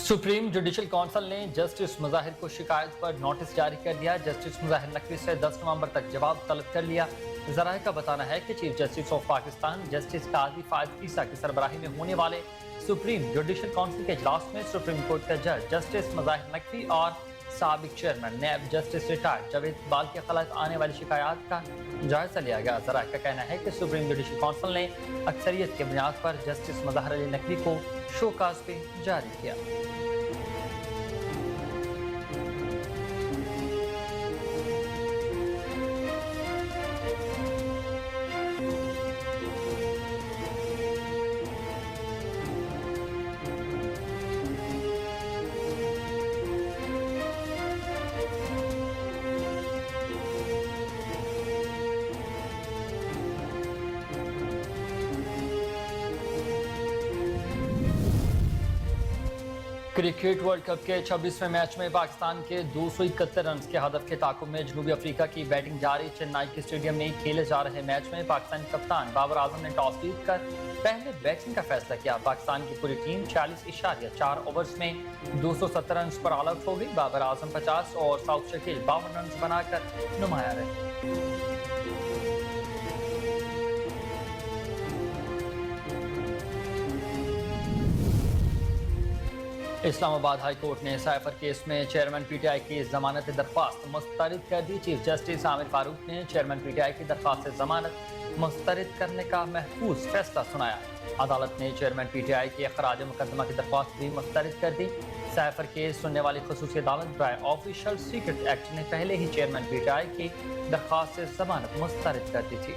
Supreme judicial council ने justice मुजाहिर को शिकायत पर नोटिस जारी कर दिया। जस्टिस मुजाहिर नकवी से 10 नवंबर तक जवाब तलब कर लिया। ज़राए का बताना है कि chief justice of Pakistan justice Qazi Faez Isa की सरबराही में होने वाले सुप्रीम जुडिशल काउंसिल के इजलास में सुप्रीम कोर्ट का जज जस्टिस मुजाहिर नकवी और साबिक chairman NAB justice retired Javed Iqbal के खिलाफ आने वाली शिकायत का जायजा लिया गया। ज़राए का कहना है कि सुप्रीम जुडिशल काउंसिल ने अक्सरियत की बुनियाद पर जस्टिस मुजाहिर अली नकवी को शोकाज पे जारी किया। क्रिकेट वर्ल्ड कप के 26वें मैच में पाकिस्तान के 271 रन के हदफ के ताकुब में जनूबी अफ्रीका की बैटिंग जारी। चेन्नई के स्टेडियम में खेले जा रहे मैच में पाकिस्तानी कप्तान बाबर आजम ने टॉस जीत कर पहले बैटिंग का फैसला किया। पाकिस्तान की पूरी टीम 46.4 ओवर्स में 270 रन पर ऑल आउट हो गई। बाबर आजम 50 और साउथ शकील 52 रन बनाकर नुमाया रहे। इस्लामाबाद हाई कोर्ट ने साइफर केस में चेयरमैन पीटीआई की जमानत दरख्वास्त मुस्तरद कर दी। चीफ जस्टिस आमिर फारूक ने चेयरमैन पीटीआई की दरख्वास्त जमानत मुस्तरद करने का महफूज फैसला सुनाया। अदालत ने चेयरमैन पीटीआई की खराज मुकदमा की दरख्वास्त भी मुस्तरद कर दी। साइफर केस सुनने वाली खसूसी अदालत बाय ऑफिशियल सीक्रेट एक्ट ने पहले ही चेयरमैन पीटीआई की दरख्वास्त से जमानत मुस्तरद कर दी थी।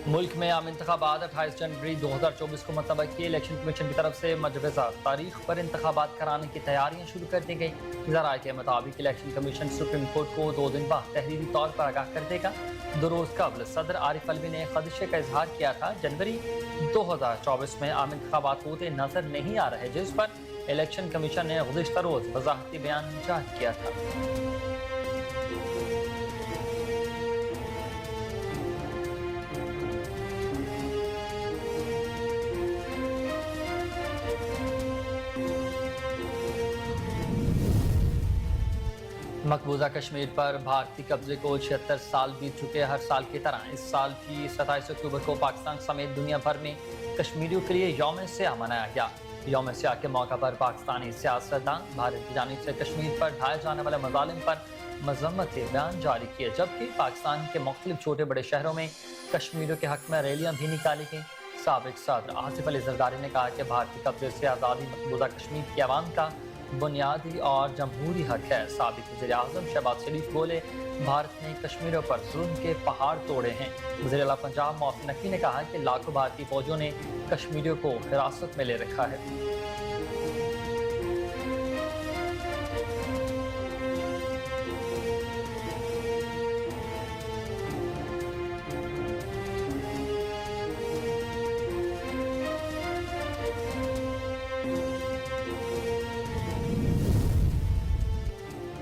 मुल्क में आम इंतखाबात 28 जनवरी 2024 को मतलब की इलेक्शन कमीशन की तरफ से मजबूजा तारीख पर इंतखाबात कराने की तैयारियां शुरू कर दी गई। ज़राए के मुताबिक इलेक्शन कमीशन सुप्रीम कोर्ट को 2 दिन बाद तहरीरी तौर पर आगाह कर देगा। 2 रोज कबल सदर आरिफ अलवी ने खदशे का इजहार किया था जनवरी 2024 में आम इंतखाबात होते नजर नहीं आ रहे, जिस पर इलेक्शन कमीशन ने गुज़िश्ता रोज वजाहती बयान जारी किया था। मकबूजा कश्मीर पर भारतीय कब्जे को 76 साल बीत चुके। हर साल की तरह इस साल की 27 अक्टूबर को पाकिस्तान समेत दुनिया भर में कश्मीरियों के लिए यौम स्याह मनाया गया। यौम स्याह के मौका पर पाकिस्तानी सियासतदान भारत की जानिब से कश्मीर पर ढाए जाने वाले मजालिम पर मजम्मती बयान जारी किए, जबकि पाकिस्तान के मुख्तलिफ छोटे बड़े शहरों में कश्मीरियों के हक में रैलियां भी निकाली गई। साबिक सदर आसिफ अली जरदारी ने कहा कि भारतीय कब्जे से आज़ादी मकबूजा कश्मीर की आवाम का बुनियादी और जमहूरी हक है। साबिक वज़ीर आज़म शहबाज शरीफ बोले, भारत ने कश्मीरियों पर जुल्म के पहाड़ तोड़े हैं। वज़ीर आला पंजाब मोहसिन नकवी ने कहा कि लाखों भारतीय फौजियों ने कश्मीरियों को हिरासत में ले रखा है।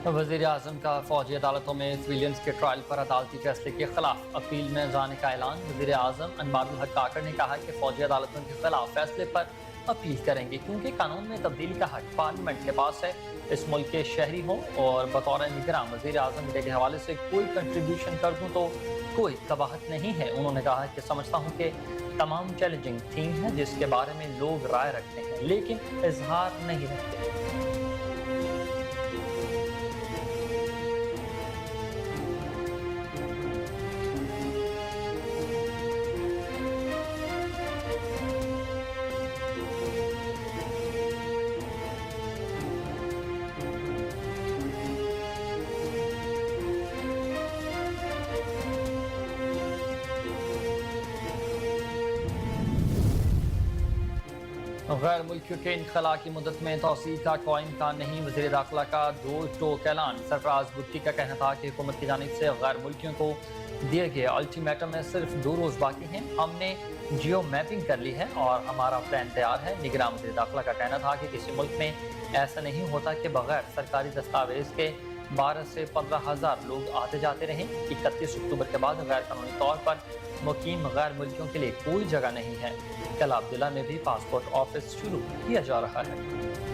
वज़ीर आज़म का फौजी अदालतों में सिविलियंस के ट्रायल पर अदालती फैसले के खिलाफ अपील में जाने का ऐलान। वज़ीर आज़म अनवारुल हक काकड़ ने कहा कि फौजी अदालतों के खिलाफ फैसले पर अपील करेंगे, क्योंकि कानून में तब्दीली का हक पार्लियामेंट के पास है। इस मुल्क के शहरी हों और बतौर निगरान वज़ीर आज़म मीडिया के हवाले से कोई कंट्रीब्यूशन कर दूँ तो कोई कबाहत नहीं है। उन्होंने कहा कि समझता हूँ कि तमाम चैलेंजिंग थीम है जिसके बारे में लोग राय रखते हैं लेकिन इजहार नहीं रखते। गैर मुल्कियों के इनखला की मुद्दत में तोसी का कोई इम्कान नहीं। वज़ीर दाखिला का 2 टोक ऐलान। सरफराज भुट्टी का कहना था कि हुकूमत की जानिब से गैर मुल्कियों को दिए गए अल्टीमेटम में सिर्फ 2 रोज़ बाकी हैं। हमने जियो मैपिंग कर ली है और हमारा प्लान तैयार है। निगरान वज़ीर दाखिला का कहना था कि किसी मुल्क में ऐसा नहीं होता कि बगैर सरकारी दस्तावेज के 12 से 15,000 लोग आते जाते रहें। 31 अक्टूबर के बाद गैर कानूनी तौर पर मुकीम गैर मुल्कियों के लिए कोई जगह नहीं है। कल अब्दुल्ला में भी पासपोर्ट ऑफिस शुरू किया जा रहा है।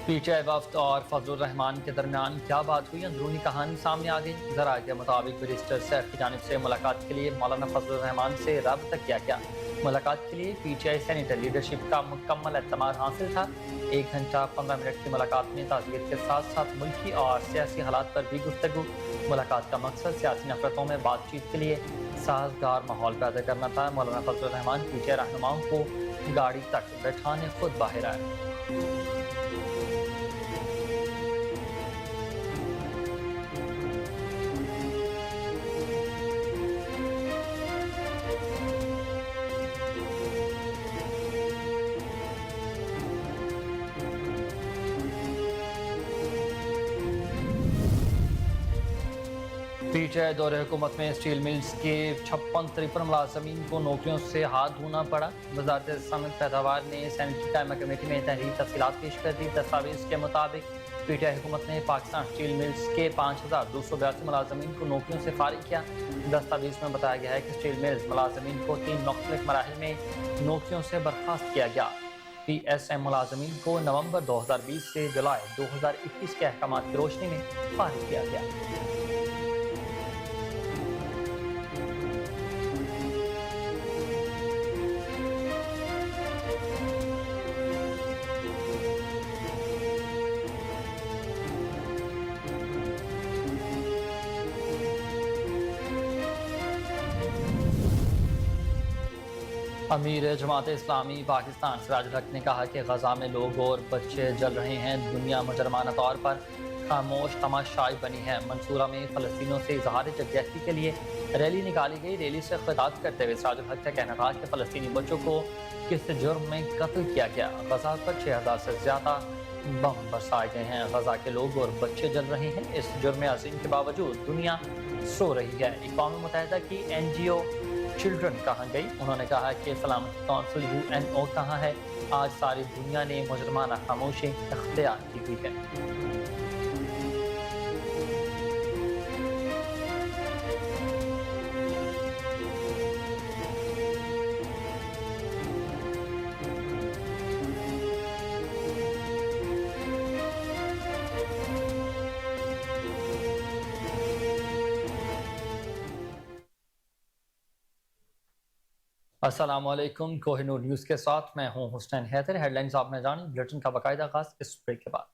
पीटीआई वफ्द और फजलुर रहमान के दरमियान क्या बात हुई, अंदरूनी कहानी सामने आ गई। जरा के मुताबिक बैरिस्टर सैफ की जानिब से मुलाकात के लिए मौलाना फजलुर रहमान से रब्ता किया गया। मुलाकात के लिए पीटीआई सेनेटर लीडरशिप का मुकम्मल एतमाद हासिल था। 1 घंटा 15 मिनट की मुलाकात में ताज़ियत के साथ साथ मुल्की और सियासी हालात पर भी गुफ्तगू। मुलाकात का मकसद सियासी नफरतों में बातचीत के लिए साजगार माहौल पैदा करना था। मौलाना फजलुर रहमान पीटीआई रहनुमाओं को गाड़ी तक बैठाने खुद बाहर आए। पीटीआई दौरे हुकूमत में स्टील मिल्स के 56 मुलाजमीन को नौकरियों से हाथ धोना पड़ा। वजारत सनत पैदावार ने सेनेटरी कायमा कमेटी में तहरीर तफसीलात पेश कर दी। दस्तावेज के मुताबिक पीटीआई हुकूमत ने पाकिस्तान स्टील मिल्स के 5,282 मुलाजमीन को नौकरियों से फारिग किया। दस्तावेज में बताया गया है कि स्टील मिल्स मुलाजमीन को 3 मुख्तलिफ मराहिल में नौकरियों से बर्खास्त किया गया। PSM मुलाजमीन को नवंबर 2020 से जुलाई 2021 के अहकामात की रोशनी में फारिग किया गया। अमीर जमात इस्लामी पाकिस्तान सिराजुल हक ने कहा कि गजा में लोग और बच्चे जल रहे हैं। दुनिया मुजरमाना तौर पर खामोश तमाशाई बनी है। मंसूरा में फ़लस्तीनियों से इजहार यकजहती के लिए रैली निकाली गई। रैली से खिताब करते हुए सिराजुल हक का कहना था कि फ़लस्तीनी बच्चों को किस जुर्म में कत्ल किया गया। गजा पर 6,000 से ज़्यादा बम बरसाए गए हैं। गजा के लोग और बच्चे जल रहे हैं। इस जुर्म अजीम के बावजूद दुनिया सो रही है। अक़वाम मुत्तहिदा की NGO चिल्ड्रन कहाँ गई? उन्होंने कहा कि सलामती कौंसिल UNO कहाँ है? आज सारी दुनिया ने मुजरमाना खामोशी इख्तियार की हुई है। अस्सलामुअलैकुम, कोहिनूर न्यूज़ के साथ मैं हूं हुसैन हैदर। हेडलाइंस आपने जानी, बुलेटिन का बाकायदा आगाज़ इस ब्रेक के बाद।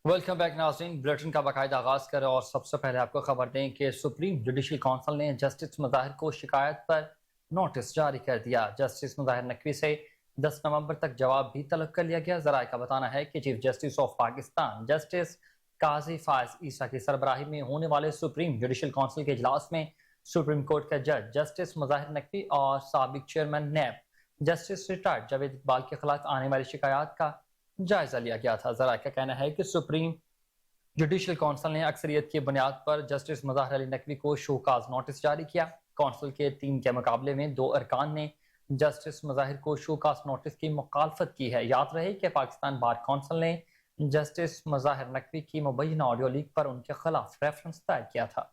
वेलकम बैक नाज़रीन, बुलेटिन का बाकायदा आगाज़ करें और सबसे पहले आपको खबर दें कि सुप्रीम जुडिशल काउंसिल ने जस्टिस मुज़ाहिर को शिकायत पर नोटिस जारी कर दिया। जस्टिस मुज़ाहिर नकवी से 10 नवंबर तक जवाब भी तलब कर लिया गया। ज़राए का बताना है कि chief justice of Pakistan justice Qazi Faez Isa की सरबराही में होने वाले सुप्रीम जुडिशल काउंसिल के इजलास में सुप्रीम कोर्ट के जज जस्टिस मुज़ाहिर नकवी और साबिक chairman NAB justice retired Javed Iqbal के खिलाफ आने वाली शिकायत का जायजा लिया गया था। जरा का कहना है कि सुप्रीम जुडिशल काउंसिल ने अक्सरियत की बुनियाद पर जस्टिस मुज़ाहिर अली नकवी को शोकाज नोटिस जारी किया। काउंसिल के 3 के मुकाबले में 2 अरकान ने जस्टिस मुज़ाहिर को शोकाज नोटिस की मुखालफत की है। याद रहे कि पाकिस्तान बार काउंसिल ने जस्टिस मुज़ाहिर नकवी की मुबैना ऑडियो लीक पर उनके खिलाफ रेफरेंस दायर किया था।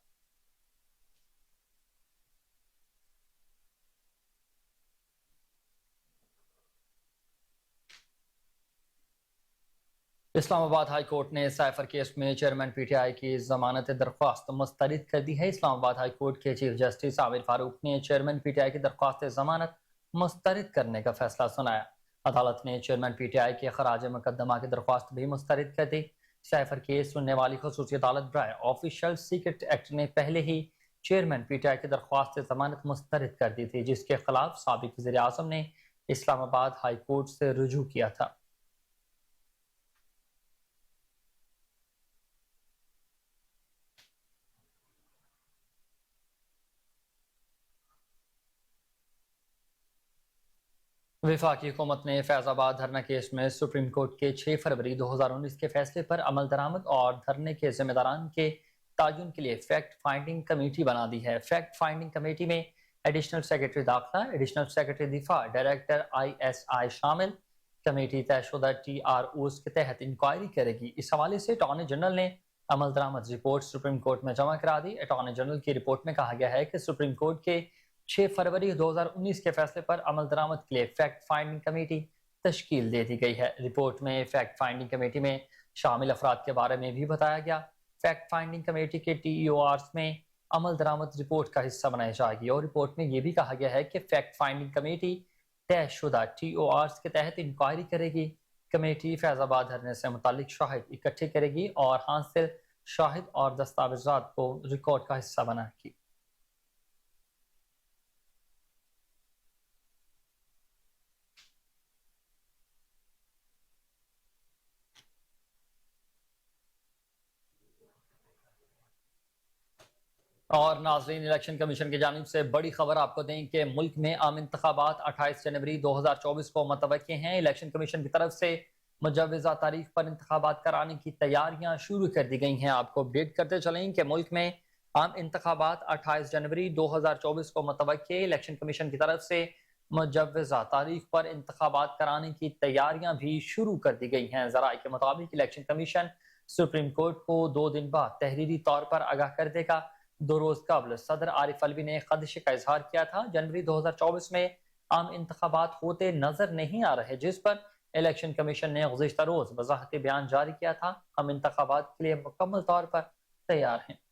इस्लामाबाद हाई कोर्ट ने साइफर केस में चेयरमैन PTI की जमानत दरख्वास्त मुस्तरद कर दी है। इस्लामाबाद हाई कोर्ट के चीफ जस्टिस आबिद फारूक ने चेयरमैन PTI की दरख्वास्त जमानत मुस्तरद करने का फैसला सुनाया। अदालत ने चेयरमैन PTI के खराज मुकदमा की दरख्वास्त भी मुस्तरद कर दी। साइफर केस सुनने वाली खसूसी अदालत ड्राई ऑफिशियल सीक्रेट एक्ट ने पहले ही چیئرمین پی ٹی آئی کی درخواست ضمانت مسترد کر دی تھی، جس کے خلاف سابق وزیر اعظم نے اسلام آباد ہائی کورٹ سے رجوع کیا تھا۔ وفاقی حکومت نے فیض آباد دھرنا کیس میں سپریم کورٹ کے 6 فروری 2019 کے فیصلے پر عمل درآمد اور دھرنے کے ذمہ داران کے تعین کے لیے فیکٹ فائنڈنگ کمیٹی بنا دی ہے۔ فیکٹ فائنڈنگ کمیٹی میں ایڈیشنل سیکرٹری داخلہ، ایڈیشنل سیکرٹری دفاع، ڈائریکٹر ISI شامل۔ کمیٹی طے شدہ TROs کے تحت انکوائری کرے گی۔ اس حوالے سے اٹارنی جنرل نے عمل درآمد رپورٹ سپریم کورٹ میں جمع کرا دی۔ اٹارنی جنرل کی رپورٹ میں کہا گیا ہے کہ سپریم کورٹ کے 6 فروری 2019 کے فیصلے پر عمل درآمد کے لیے فیکٹ فائنڈنگ کمیٹی تشکیل دے دی گئی ہے۔ رپورٹ میں فیکٹ فائنڈنگ کمیٹی میں شامل افراد کے بارے میں بھی بتایا گیا۔ فیکٹ فائنڈنگ کمیٹی کے TORs میں عمل درآمد رپورٹ کا حصہ بنائی جائے گی، اور رپورٹ میں یہ بھی کہا گیا ہے کہ فیکٹ فائنڈنگ کمیٹی طے شدہ TORs کے تحت انکوائری کرے گی۔ کمیٹی فیض آباد دھرنے سے متعلق شواہد اکٹھے کرے گی اور حاصل شواہد اور دستاویزات کو ریکارڈ کا حصہ بنائے گی۔ اور ناظرین، الیکشن کمیشن کی جانب سے بڑی خبر آپ کو دیں کہ ملک میں عام انتخابات 28 جنوری 2024 کو متوقع ہیں۔ الیکشن کمیشن کی طرف سے مجوزہ تاریخ پر انتخابات کرانے کی تیاریاں شروع کر دی گئی ہیں۔ آپ کو اپڈیٹ کرتے چلیں کہ ملک میں عام انتخابات 28 جنوری 2024 کو متوقع۔ الیکشن کمیشن کی طرف سے مجوزہ تاریخ پر انتخابات کرانے کی تیاریاں بھی شروع کر دی گئی ہیں۔ ذرائع کے مطابق الیکشن کمیشن سپریم کورٹ کو 2 دن بعد تحریری طور پر آگاہ کر دے گا۔ 2 روز قبل صدر عارف الوی نے خدشے کا اظہار کیا تھا جنوری 2024 میں عام انتخابات ہوتے نظر نہیں آ رہے، جس پر الیکشن کمیشن نے گزشتہ روز وضاحتی بیان جاری کیا تھا۔ ہم انتخابات کے لیے مکمل طور پر تیار ہیں۔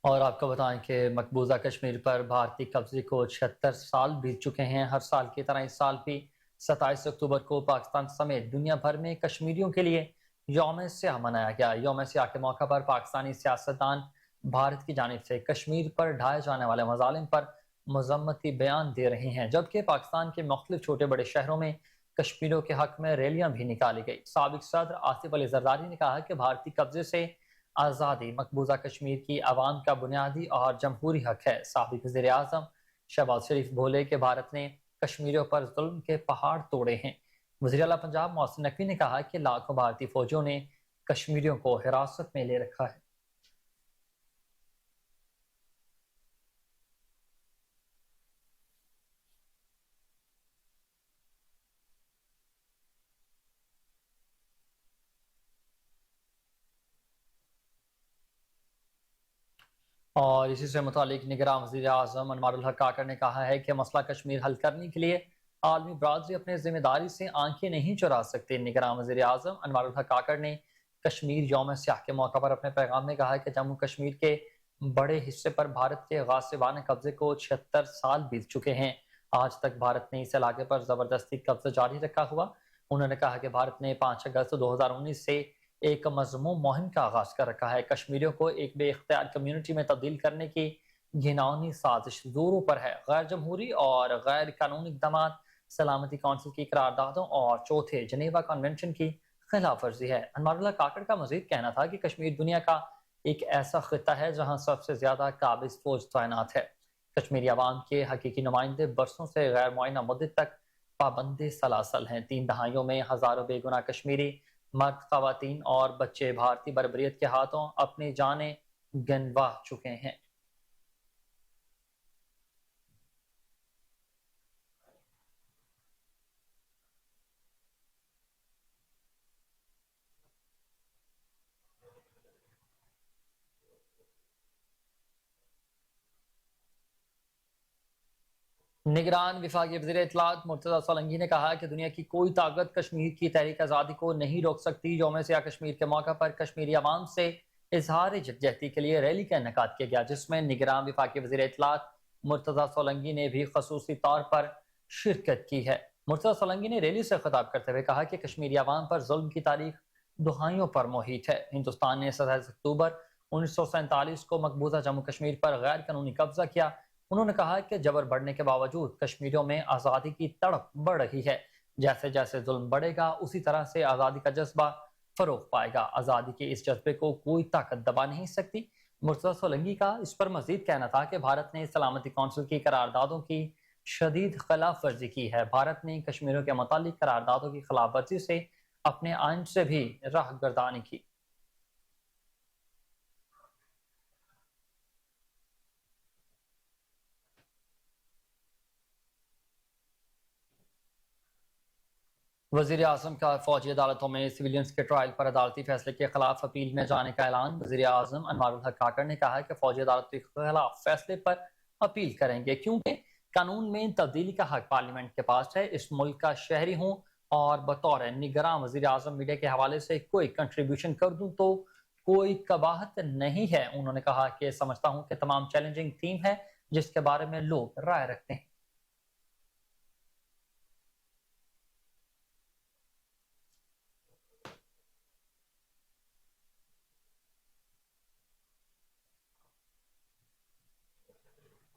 اور آپ کو بتائیں کہ مقبوضہ کشمیر پر بھارتی قبضے کو 76 سال بیت چکے ہیں۔ ہر سال کی طرح اس سال بھی 27 اکتوبر کو پاکستان سمیت دنیا بھر میں کشمیریوں کے لیے یوم سیاہ منایا گیا۔ یوم سیاہ کے موقع پر پاکستانی سیاستدان بھارت کی جانب سے کشمیر پر ڈھائے جانے والے مظالم پر مذمتی بیان دے رہے ہیں، جبکہ پاکستان کے مختلف چھوٹے بڑے شہروں میں کشمیریوں کے حق میں ریلیاں بھی نکالی گئی۔ سابق صدر آصف علی زرداری نے کہا کہ بھارتی قبضے سے آزادی مقبوضہ کشمیر کی عوام کا بنیادی اور جمہوری حق ہے۔ سابق وزیر اعظم شہباز شریف بولے کہ بھارت نے کشمیریوں پر ظلم کے پہاڑ توڑے ہیں۔ وزیر اعلیٰ پنجاب محسن نقوی نے کہا کہ لاکھوں بھارتی فوجیوں نے کشمیریوں کو حراست میں لے رکھا ہے۔ اور اسی سے متعلق نگراں وزیر اعظم انوار الحق کاکڑ نے کہا ہے کہ مسئلہ کشمیر حل کرنے کے لیے عالمی برادری اپنے ذمہ داری سے آنکھیں نہیں چرا سکتی۔ نگراں وزیر اعظم انوار الحق کاکڑ نے کشمیر یوم سیاہ کے موقع پر اپنے پیغام میں کہا کہ جموں کشمیر کے بڑے حصے پر بھارت کے غاصبانہ قبضے کو 76 سال بیت چکے ہیں۔ آج تک بھارت نے اس علاقے پر زبردستی قبضہ جاری رکھا ہوا۔ انہوں نے کہا کہ بھارت نے 5 اگست 2019 سے ایک مذموم مہم کا آغاز کر رکھا ہے۔ کشمیریوں کو ایک بے اختیار کمیونٹی میں تبدیل کرنے کی گھناؤنی سازش زوروں پر ہے۔ غیر جمہوری اور غیر قانونی اقدامات سلامتی کونسل کی قراردادوں اور چوتھے جنیوا کنونشن کی خلاف ورزی ہے۔ انوار اللہ کاکڑ کا مزید کہنا تھا کہ کشمیر دنیا کا ایک ایسا خطہ ہے جہاں سب سے زیادہ قابض فوج تعینات ہے۔ کشمیری عوام کے حقیقی نمائندے برسوں سے غیر معینہ مدت تک پابند سلاسل ہیں۔ 3 دہائیوں میں ہزاروں بے گناہ کشمیری مرد، خواتین اور بچے بھارتی بربریت کے ہاتھوں اپنی جانیں گنوا چکے ہیں۔ نگران وفاقی وزیر اطلاعات مرتضی سولنگی نے کہا کہ دنیا کی کوئی طاقت کشمیر کی تحریک آزادی کو نہیں روک سکتی۔ یوم سیاہ کشمیر کے موقع پر کشمیری عوام سے اظہار یکجہتی کے لیے ریلی کا انعقاد کیا گیا، جس میں نگران وفاقی وزیر اطلاعات مرتضی سولنگی نے بھی خصوصی طور پر شرکت کی ہے۔ مرتضی سولنگی نے ریلی سے خطاب کرتے ہوئے کہا کہ کشمیری عوام پر ظلم کی تاریخ دہائیوں پر محیط ہے۔ ہندوستان نے 27 اکتوبر 1947 کو مقبوضہ جموں کشمیر پر غیر قانونی قبضہ کیا۔ انہوں نے کہا کہ جبر بڑھنے کے باوجود کشمیریوں میں آزادی کی تڑپ بڑھ رہی ہے۔ جیسے جیسے ظلم بڑھے گا اسی طرح سے آزادی کا جذبہ فروغ پائے گا۔ آزادی کے اس جذبے کو کوئی طاقت دبا نہیں سکتی۔ مرتضی سولنگی کا اس پر مزید کہنا تھا کہ بھارت نے سلامتی کونسل کی قراردادوں کی شدید خلاف ورزی کی ہے۔ بھارت نے کشمیریوں کے متعلق قراردادوں کی خلاف ورزی سے اپنے آئین سے بھی راہ گردانی کی۔ وزیر اعظم کا فوجی عدالتوں میں سویلینز کے ٹرائل پر عدالتی فیصلے کے خلاف اپیل میں جانے کا اعلان۔ وزیر اعظم انوار الحق کاکڑ نے کہا کہ فوجی عدالت کے خلاف فیصلے پر اپیل کریں گے کیونکہ قانون میں تبدیلی کا حق پارلیمنٹ کے پاس ہے۔ اس ملک کا شہری ہوں اور بطور نگراں وزیر اعظم میڈیا کے حوالے سے کوئی کنٹریبیوشن کر دوں تو کوئی قباحت نہیں ہے۔ انہوں نے کہا کہ سمجھتا ہوں کہ تمام چیلنجنگ تھیم ہے جس کے بارے میں لوگ رائے رکھتے ہیں۔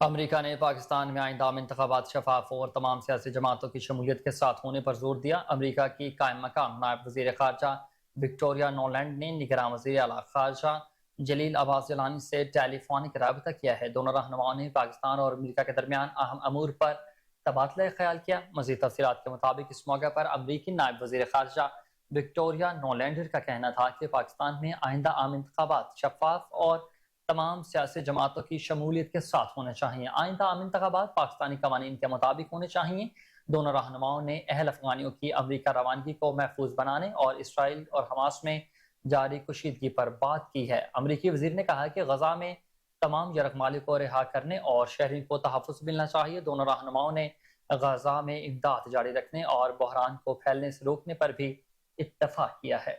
امریکہ نے پاکستان میں آئندہ انتخابات شفاف اور تمام سیاسی جماعتوں کی شمولیت کے ساتھ ہونے پر زور دیا۔ امریکہ کی قائم مقام نائب وزیر خارجہ وکٹوریا نولینڈ نے نگراں وزیر اعلیٰ خارجہ جلیل عباس جیلانی سے ٹیلی فونک رابطہ کیا ہے۔ دونوں رہنماؤں نے پاکستان اور امریکہ کے درمیان اہم امور پر تبادلہ خیال کیا۔ مزید تفصیلات کے مطابق اس موقع پر امریکی نائب وزیر خارجہ وکٹوریا نولینڈر کا کہنا تھا کہ پاکستان میں آئندہ عام انتخابات شفاف اور تمام سیاسی جماعتوں کی شمولیت کے ساتھ ہونے چاہیے۔ آئندہ عام انتخابات پاکستانی قوانین کے مطابق ہونے چاہیے۔ دونوں رہنماؤں نے اہل افغانیوں کی امریکہ روانگی کو محفوظ بنانے اور اسرائیل اور حماس میں جاری کشیدگی پر بات کی ہے۔ امریکی وزیر نے کہا کہ غزہ میں تمام یرغمالیوں کو رہا کرنے اور شہریوں کو تحفظ ملنا چاہیے۔ دونوں رہنماؤں نے غزہ میں امداد جاری رکھنے اور بحران کو پھیلنے سے روکنے پر بھی اتفاق کیا ہے۔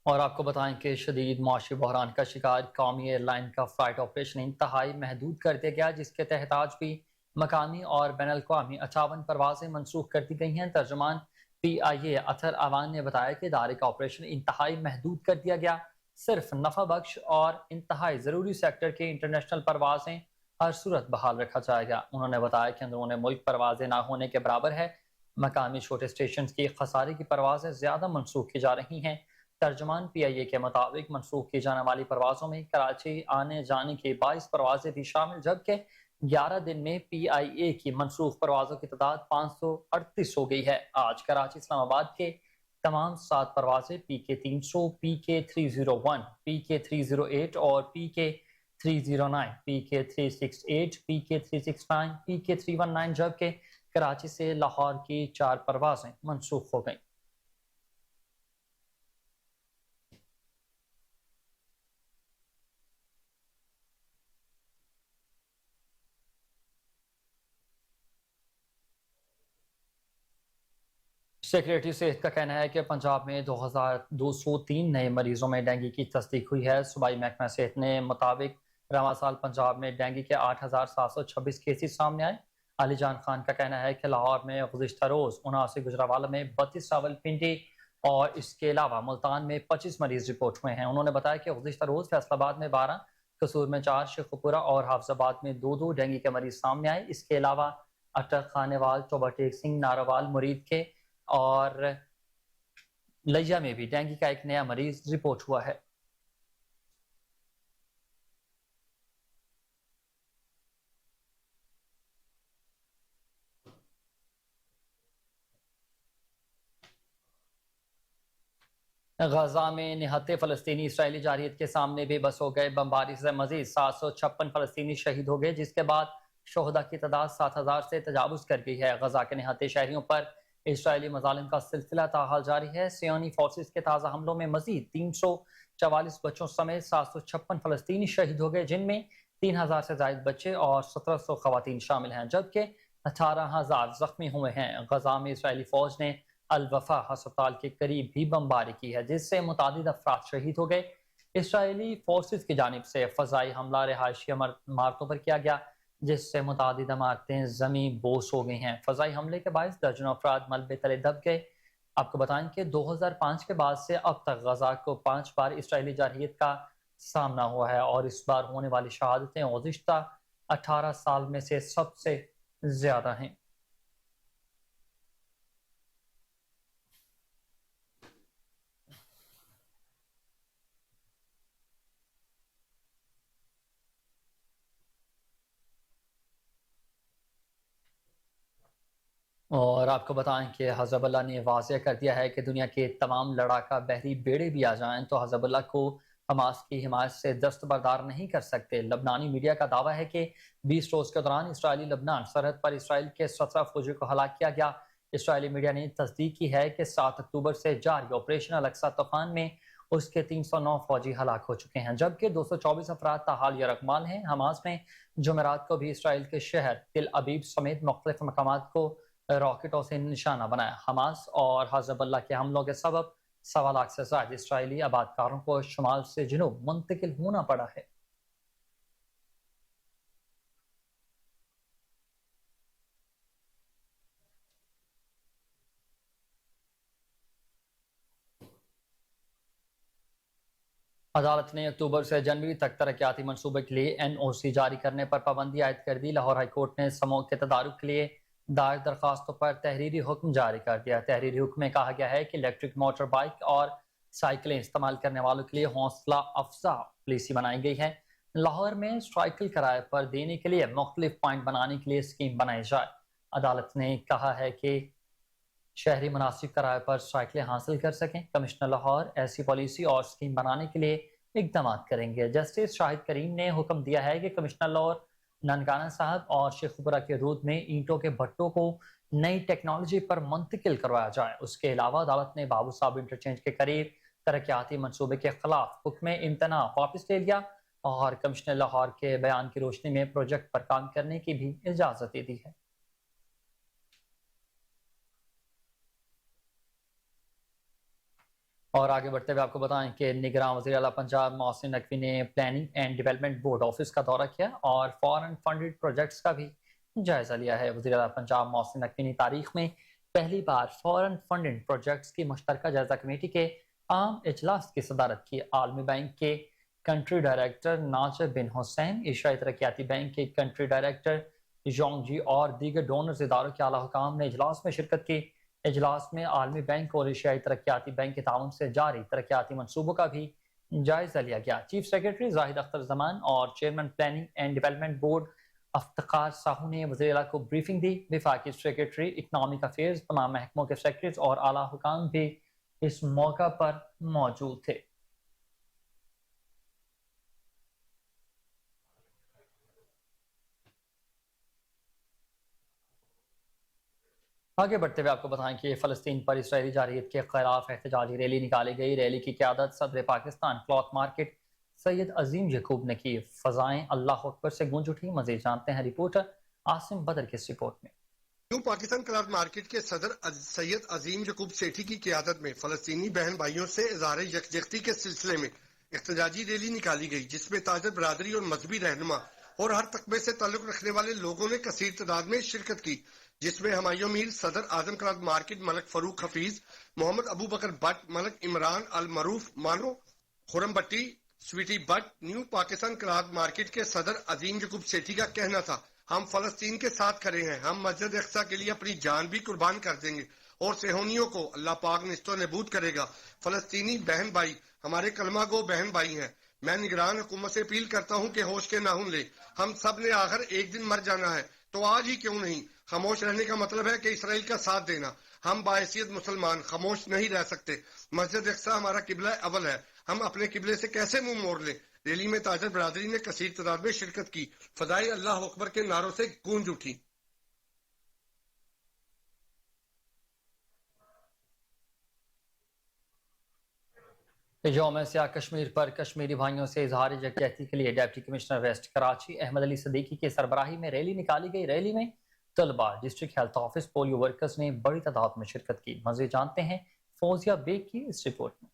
اور آپ کو بتائیں کہ شدید معاشی بحران کا شکار قومی ایئر لائن کا فلائٹ آپریشن انتہائی محدود کر دیا گیا، جس کے تحت آج بھی مقامی اور بین الاقوامی 58 پروازیں منسوخ کر دی گئی ہیں۔ ترجمان PIA اطہر اوان نے بتایا کہ ادارے کا آپریشن انتہائی محدود کر دیا گیا۔ صرف نفع بخش اور انتہائی ضروری سیکٹر کی انٹرنیشنل پروازیں ہر صورت بحال رکھا جائے گا۔ انہوں نے بتایا کہ اندرون ملک پروازیں نہ ہونے کے برابر ہے۔ مقامی چھوٹے اسٹیشنز کی خسارے کی پروازیں زیادہ منسوخ کی جا رہی ہیں۔ ترجمان PIA کے مطابق منسوخ کی جانے والی پروازوں میں کراچی آنے جانے کی 22 پروازیں بھی شامل، جبکہ 11 دن میں PIA کی منسوخ پروازوں کی تعداد 538 ہو گئی ہے۔ آج کراچی اسلام آباد کے تمام 7 پروازیں PK300، PK301، PK308 اور PK309، PK368، PK369، PK319، جبکہ کراچی سے لاہور کی 4 پروازیں منسوخ ہو گئیں۔ سیکریٹری صحت کا کہنا ہے کہ پنجاب میں 2203 نئے مریضوں میں ڈینگی کی تصدیق ہوئی ہے۔ صوبائی محکمہ صحت نے مطابق رواں سال پنجاب میں ڈینگی کے 8726 کیسز سامنے آئے۔ علی جان خان کا کہنا ہے کہ لاہور میں گزشتہ روز 79، گجرانوالہ میں 32، راولپنڈی اور اس کے علاوہ ملتان میں 25 مریض رپورٹ ہوئے ہیں۔ انہوں نے بتایا کہ گزشتہ روز فیصل آباد میں 12، قصور میں 4، شیخوپورہ اور حافظ آباد میں 2 ڈینگی کے مریض سامنے آئے۔ اس کے علاوہ اٹک، خانیوال، چوبہ ٹیک سنگھ، ناروال، مرید کے اور لیا میں بھی ڈینگی کا ایک نیا مریض رپورٹ ہوا ہے۔ غزہ میں نہتے فلسطینی اسرائیلی جارحیت کے سامنے بے بس ہو گئے۔ بمباری سے مزید 756 فلسطینی شہید ہو گئے، جس کے بعد شہداء کی تعداد 7000 سے تجاوز کر گئی ہے۔ غزہ کے نہتے شہریوں پر اسرائیلی مظالم کا سلسلہ تاحال جاری ہے۔ صہیونی فورسز کے تازہ حملوں میں مزید 344 بچوں سمیت 756 فلسطینی شہید ہو گئے، جن میں 3000 سے زائد بچے اور 1700 خواتین شامل ہیں، جبکہ 18000 زخمی ہوئے ہیں۔ غزہ میں اسرائیلی فوج نے الوفا ہسپتال کے قریب بھی بمباری کی ہے جس سے متعدد افراد شہید ہو گئے۔ اسرائیلی فورسز کی جانب سے فضائی حملہ رہائشی عمارتوں پر کیا گیا جس سے متعدد عمارتیں زمین بوس ہو گئی ہیں۔ فضائی حملے کے باعث درجنوں افراد ملبے تلے دب گئے۔ آپ کو بتائیں کہ 2005 کے بعد سے اب تک غزہ کو 5 بار اسرائیلی جارحیت کا سامنا ہوا ہے اور اس بار ہونے والی شہادتیں گزشتہ 18 سال میں سے سب سے زیادہ ہیں۔ اور آپ کو بتائیں کہ حزب اللہ نے واضح کر دیا ہے کہ دنیا کے تمام لڑاکا بحری بیڑے بھی آ جائیں تو حزب اللہ کو حماس کی حمایت سے دستبردار نہیں کر سکتے۔ لبنانی میڈیا کا دعویٰ ہے کہ 20 روز کے دوران اسرائیلی لبنان سرحد پر اسرائیل کے 17 فوجیوں کو ہلاک کیا گیا۔ اسرائیلی میڈیا نے تصدیق کی ہے کہ 7 اکتوبر سے جاری آپریشن الاقصی طوفان میں اس کے 309 فوجی ہلاک ہو چکے ہیں جبکہ 224 افراد تاحال یرغمال ہیں۔ حماس نے جمعرات کو بھی اسرائیل کے شہر تل ابیب سمیت مختلف مقامات کو راکٹوں سے نشانہ بنایا۔ حماس اور حزب اللہ کے حملوں کے سبب 1.25 لاکھ سے زائد اسرائیلی آبادکاروں کو شمال سے جنوب منتقل ہونا پڑا ہے۔ عدالت نے اکتوبر سے جنوری تک ترقیاتی منصوبے کے لیے NOC جاری کرنے پر پابندی عائد کر دی۔ لاہور ہائی کورٹ نے سموگ کے تدارک کے لیے دائر درخواستوں پر تحریری حکم جاری کر دیا۔ تحریری حکم میں کہا گیا ہے کہ الیکٹرک موٹر بائیک اور سائیکلیں استعمال کرنے والوں کے لیے حوصلہ افزا پالیسی بنائی گئی ہے۔ لاہور میں سائیکل کرائے پر دینے کے لیے مختلف پوائنٹ بنانے کے لیے اسکیم بنائی جائے۔ عدالت نے کہا ہے کہ شہری مناسب کرائے پر سائیکلیں حاصل کر سکیں۔ کمشنر لاہور ایسی پالیسی اور اسکیم بنانے کے لیے اقدامات کریں گے۔ جسٹس شاہد کریم نے حکم دیا ہے کہ کمشنر لاہور ننکانہ صاحب اور شیخوپورہ کے رود میں اینٹوں کے بھٹوں کو نئی ٹیکنالوجی پر منتقل کروایا جائے۔ اس کے علاوہ عدالت نے بابو صاحب انٹرچینج کے قریب ترقیاتی منصوبے کے خلاف حکم امتناع واپس لے لیا اور کمشنر لاہور کے بیان کی روشنی میں پروجیکٹ پر کام کرنے کی بھی اجازت دے دی ہے۔ اور آگے بڑھتے ہوئے آپ کو بتائیں کہ نگراں وزیر اعلیٰ پنجاب محسن نقوی نے planning and development board office کا دورہ کیا اور فارن فنڈڈ پروجیکٹس کا بھی جائزہ لیا ہے۔ وزیر اعلیٰ پنجاب محسن نقوی نے تاریخ میں پہلی بار فارن فنڈڈ پروجیکٹس کی مشترکہ جائزہ کمیٹی کے عام اجلاس کی صدارت کی۔ عالمی بینک کے کنٹری ڈائریکٹر ناجر بن حسین، ایشیائی ترقیاتی بینک کے کنٹری ڈائریکٹر یونگ جی اور دیگر ڈونرز اداروں کے اعلیٰ حکام نے اجلاس میں شرکت کی۔ اجلاس میں عالمی بینک اور ایشیائی ترقیاتی بینک کے تعاون سے جاری ترقیاتی منصوبوں کا بھی جائزہ لیا گیا۔ چیف سیکرٹری زاہد اختر زمان اور chairman planning and development board Iftikhar Sahu نے وزیر اعلیٰ کو بریفنگ دی۔ وفاقی سیکرٹری اکنامک افیئرز، تمام محکموں کے سیکرٹریز اور اعلیٰ حکام بھی اس موقع پر موجود تھے۔ آگے بڑھتے ہوئے آپ کو بتائیں کہ فلسطین پر اسرائیلی جارحیت کے خلاف احتجاجی ریلی نکالی گئی۔ ریلی کی قیادت صدر پاکستان کلاتھ مارکیٹ سید عظیم یعقوب نے کی۔ فضائیں اللہ اکبر سے گونج اٹھی۔ مزید جانتے ہیں رپورٹر عاصم بدر کی اس رپورٹ میں۔ نیو پاکستان کلاتھ مارکیٹ کے صدر سید عظیم یعقوب سیٹھی کی قیادت میں فلسطینی بہن بھائیوں سے اظہار یکجہتی کے سلسلے میں احتجاجی ریلی نکالی گئی جس میں تاجر برادری اور مذہبی رہنما اور ہر طبقے سے تعلق رکھنے والے لوگوں نے کثیر تعداد میں شرکت کی، جس میں ہمایوں میر، صدر اعظم کلاتھ مارکیٹ ملک فاروق حفیظ، محمد ابو بکر بٹ، ملک عمران المعروف Mano, Khurram Butti, Sweety Butt. New Pakistan cloth market کے صدر عظیم یعقوب سیٹھی کا کہنا تھا، ہم فلسطین کے ساتھ کھڑے ہیں، ہم مسجد اقصی کے لیے اپنی جان بھی قربان کر دیں گے اور صہیونیوں کو اللہ پاک نیست و نابود کرے گا۔ فلسطینی بہن بھائی ہمارے کلمہ گو بہن بھائی ہیں۔ میں نگران حکومت سے اپیل کرتا ہوں کہ ہوش کے ناخن لے، ہم سب نے آخر ایک دن مر جانا ہے، تو آج ہی کیوں نہیں؟ خاموش رہنے کا مطلب ہے کہ اسرائیل کا ساتھ دینا۔ ہم باحیثیت مسلمان خاموش نہیں رہ سکتے۔ مسجد اقصی ہمارا قبلہ اول ہے، ہم اپنے قبلے سے کیسے منہ موڑ لیں؟ ریلی میں تاجر برادری نے کثیر تعداد میں شرکت کی۔ فضائے اللہ اکبر کے نعروں سے گونج اٹھی۔ یوم سیاہ کشمیر پر کشمیری بھائیوں سے اظہار یکجہتی کے لیے deputy commissioner west Karachi Ahmed Ali Siddiqui کی سربراہی میں ریلی نکالی گئی۔ ریلی میں तलबा, district health office, polio workers ने बड़ी तादाद में शिरकत की। मज़ीद जानते हैं फौजिया बेग की इस रिपोर्ट में।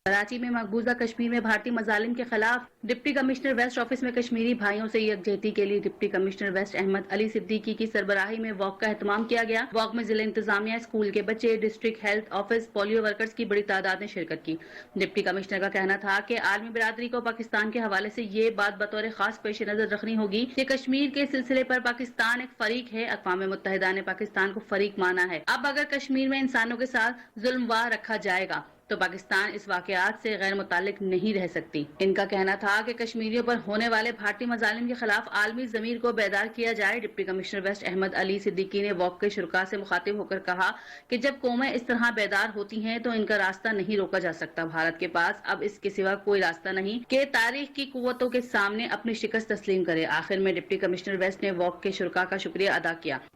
कराची में मकबूजा कश्मीर में भारतीय मजालिम के खिलाफ डिप्टी कमिश्नर वेस्ट ऑफिस में कश्मीरी भाइयों से यकजहती के लिए deputy commissioner west Ahmed Ali Siddiqui की सरबराही में वॉक का एहतमाम किया गया। वॉक में जिला इंतजामिया, स्कूल के बच्चे, district health office, polio workers की बड़ी तादाद ने शिरकत की। डिप्टी कमिश्नर का कहना था कि आलमी बिरादरी को पाकिस्तान के हवाले से ये बात बतौर खास पेश नजर रखनी होगी कि कश्मीर के सिलसिले पर पाकिस्तान एक फरीक है। अक़वाम मुत्तहिदा ने पाकिस्तान को फरीक माना है। अब अगर कश्मीर में इंसानों के साथ जुल्म रखा जाएगा तो पाकिस्तान इस वाकयात से गैर मुतालिक नहीं रह सकती। इनका कहना था कि कश्मीरियों पर होने वाले भारतीय मजालिम के खिलाफ आलमी ज़मीर को बेदार किया जाए। Deputy commissioner west Ahmed Ali Siddiqui ने वॉक के शुरका से मुखातिब होकर कहा कि जब कौमें इस तरह बेदार होती हैं तो इनका रास्ता नहीं रोका जा सकता। भारत के पास अब इसके सिवा कोई रास्ता नहीं कि तारीख की कुव्वतों के सामने अपनी शिकस्त तस्लीम करे। आखिर में डिप्टी कमिश्नर वेस्ट ने वॉक के शुरका का शुक्रिया अदा किया।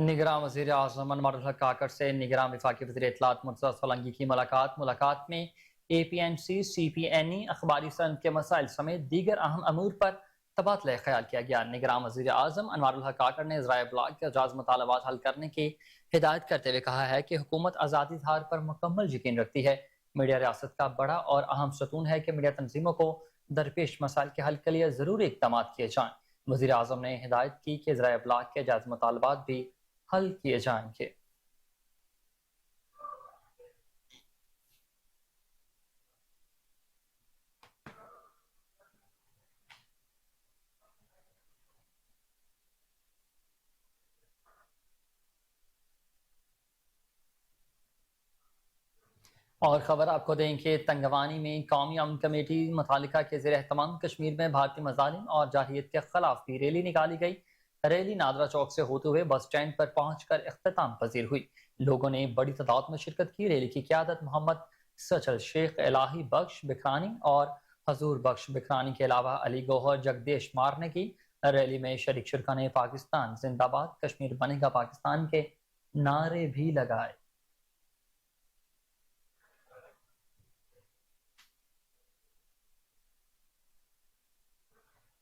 निगरान वज़ीर आज़म अनवारुल हक काकड़ से निगरान वफाकी वज़ीर इत्तलात मुर्तज़ा सोलंकी की मुलाकात में APMC, CPNE, अखबारी सनद के मसाइल समेत दीगर अहम अमूर पर तबादला ख्याल किया गया। निगरान वज़ीर आज़म अनवारुल हक काकड़ ने ज़राए ब्लॉग के जायज़ मुतालबात हल करने की हिदायत करते हुए कहा है कि हुकूमत आज़ादी इज़हार पर मुकम्मल यकीन रखती है। मीडिया रियासत का बड़ा और अहम सतून है कि मीडिया तंजीमों को दरपेश मसाइल के हल के लिए ज़रूरी इक़दाम किए जाएँ। वज़ीर आज़म ने हिदायत की कि ज़राए ब्लॉग के जायज़ मुतालबात भी हल किए जाएंगे। और खबर आपको दें कि तंगवानी में कौमी अमन कमेटी मुतालिका के ज़ेर एहतमाम कश्मीर में भारतीय मजालिम और जाहिलियत के खिलाफ भी रैली निकाली गई। रैली नादरा चौक से होते हुए बस स्टैंड पर पहुंचकर इख्तिताम पजीर हुई। लोगों ने बड़ी तादाद में शिरकत की। रैली की क़यादत मोहम्मद सचल, शेख इलाही बख्श बिकरानी और हजूर बख्श बिकरानी के अलावा अली गौहर जगदेश मार ने की। रैली में शरीक शुरका ने पाकिस्तान जिंदाबाद, कश्मीर बनेगा पाकिस्तान के नारे भी लगाए।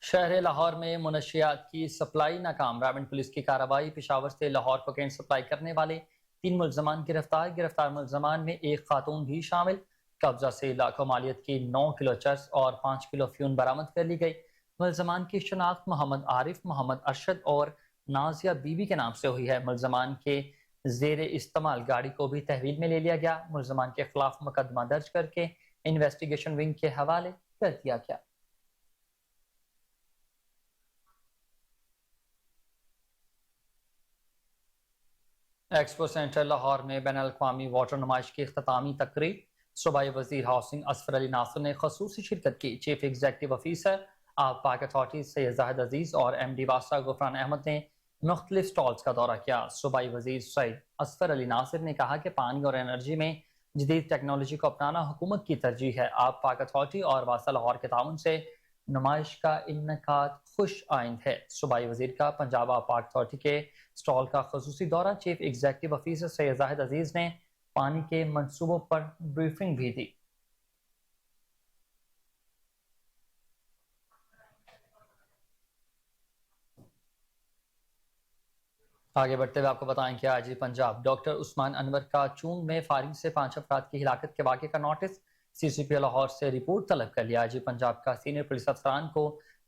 शहर लाहौर में मुनशियात की सप्लाई नाकाम। रावल पुलिस की कार्रवाई। पेशावर से लाहौर कोकेन सप्लाई करने वाले 3 मुलजमान गिरफ्तार मुलजमान में एक खातून भी शामिल। कब्जा से लाखों मालियत की 9 किलो चर्स और 5 किलो फ्यून बरामद कर ली गई। मुलजमान की शनाख्त मोहम्मद आरिफ, मोहम्मद अरशद और नाजिया बीबी के नाम से हुई है। मुलजमान के जेर इस्तेमाल गाड़ी को भी तहवील में ले लिया गया। मुलजमान के खिलाफ मुकदमा दर्ज करके इन्वेस्टिगेशन विंग के हवाले कर दिया गया। एक्सपो सेंटर लाहौर में बैनुल-अक़वामी वाटर नुमाइश की इख्तितामी तकरीब। सूबाई वज़ीर हाउसिंग असफर अली नासिर ने ख़ुसूसी शिरकत की। चीफ एग्जीक्यूटिव ऑफिसर आब पाक अथॉरिटी सैयद जाहिद अजीज और MD वासा गुफरान अहमद ने मुख्तलिफ स्टॉल्स का दौरा किया। सूबाई वज़ीर सैयद असफर अली नासिर ने कहा कि पानी और एनर्जी में जदीद टेक्नोलॉजी को अपनाना हुकूमत की तरजीह है। आब पाक अथॉरिटी और वासा लाहौर के ताउन से नुमाइश का इन्नेकाद खुश आइंद है। सूबाई वज़ीर का पंजाब आब पाक अथॉरिटी के स्टॉल का ख़ुसूसी दौरा। Chief executive officer Syed Zahid Aziz ने पानी के मंसूबों पर ब्रीफिंग भी दी। आगे बढ़ते हुए आपको बताएं कि आज पंजाब डॉक्टर उस्मान अनवर का चूंग में फायरिंग से 5 अफराद की हिलाकत के वाक़े का नोटिस। CCP लाहौर से रिपोर्ट तलब कर लिया। आज पंजाब का सीनियर पुलिस अफसरान को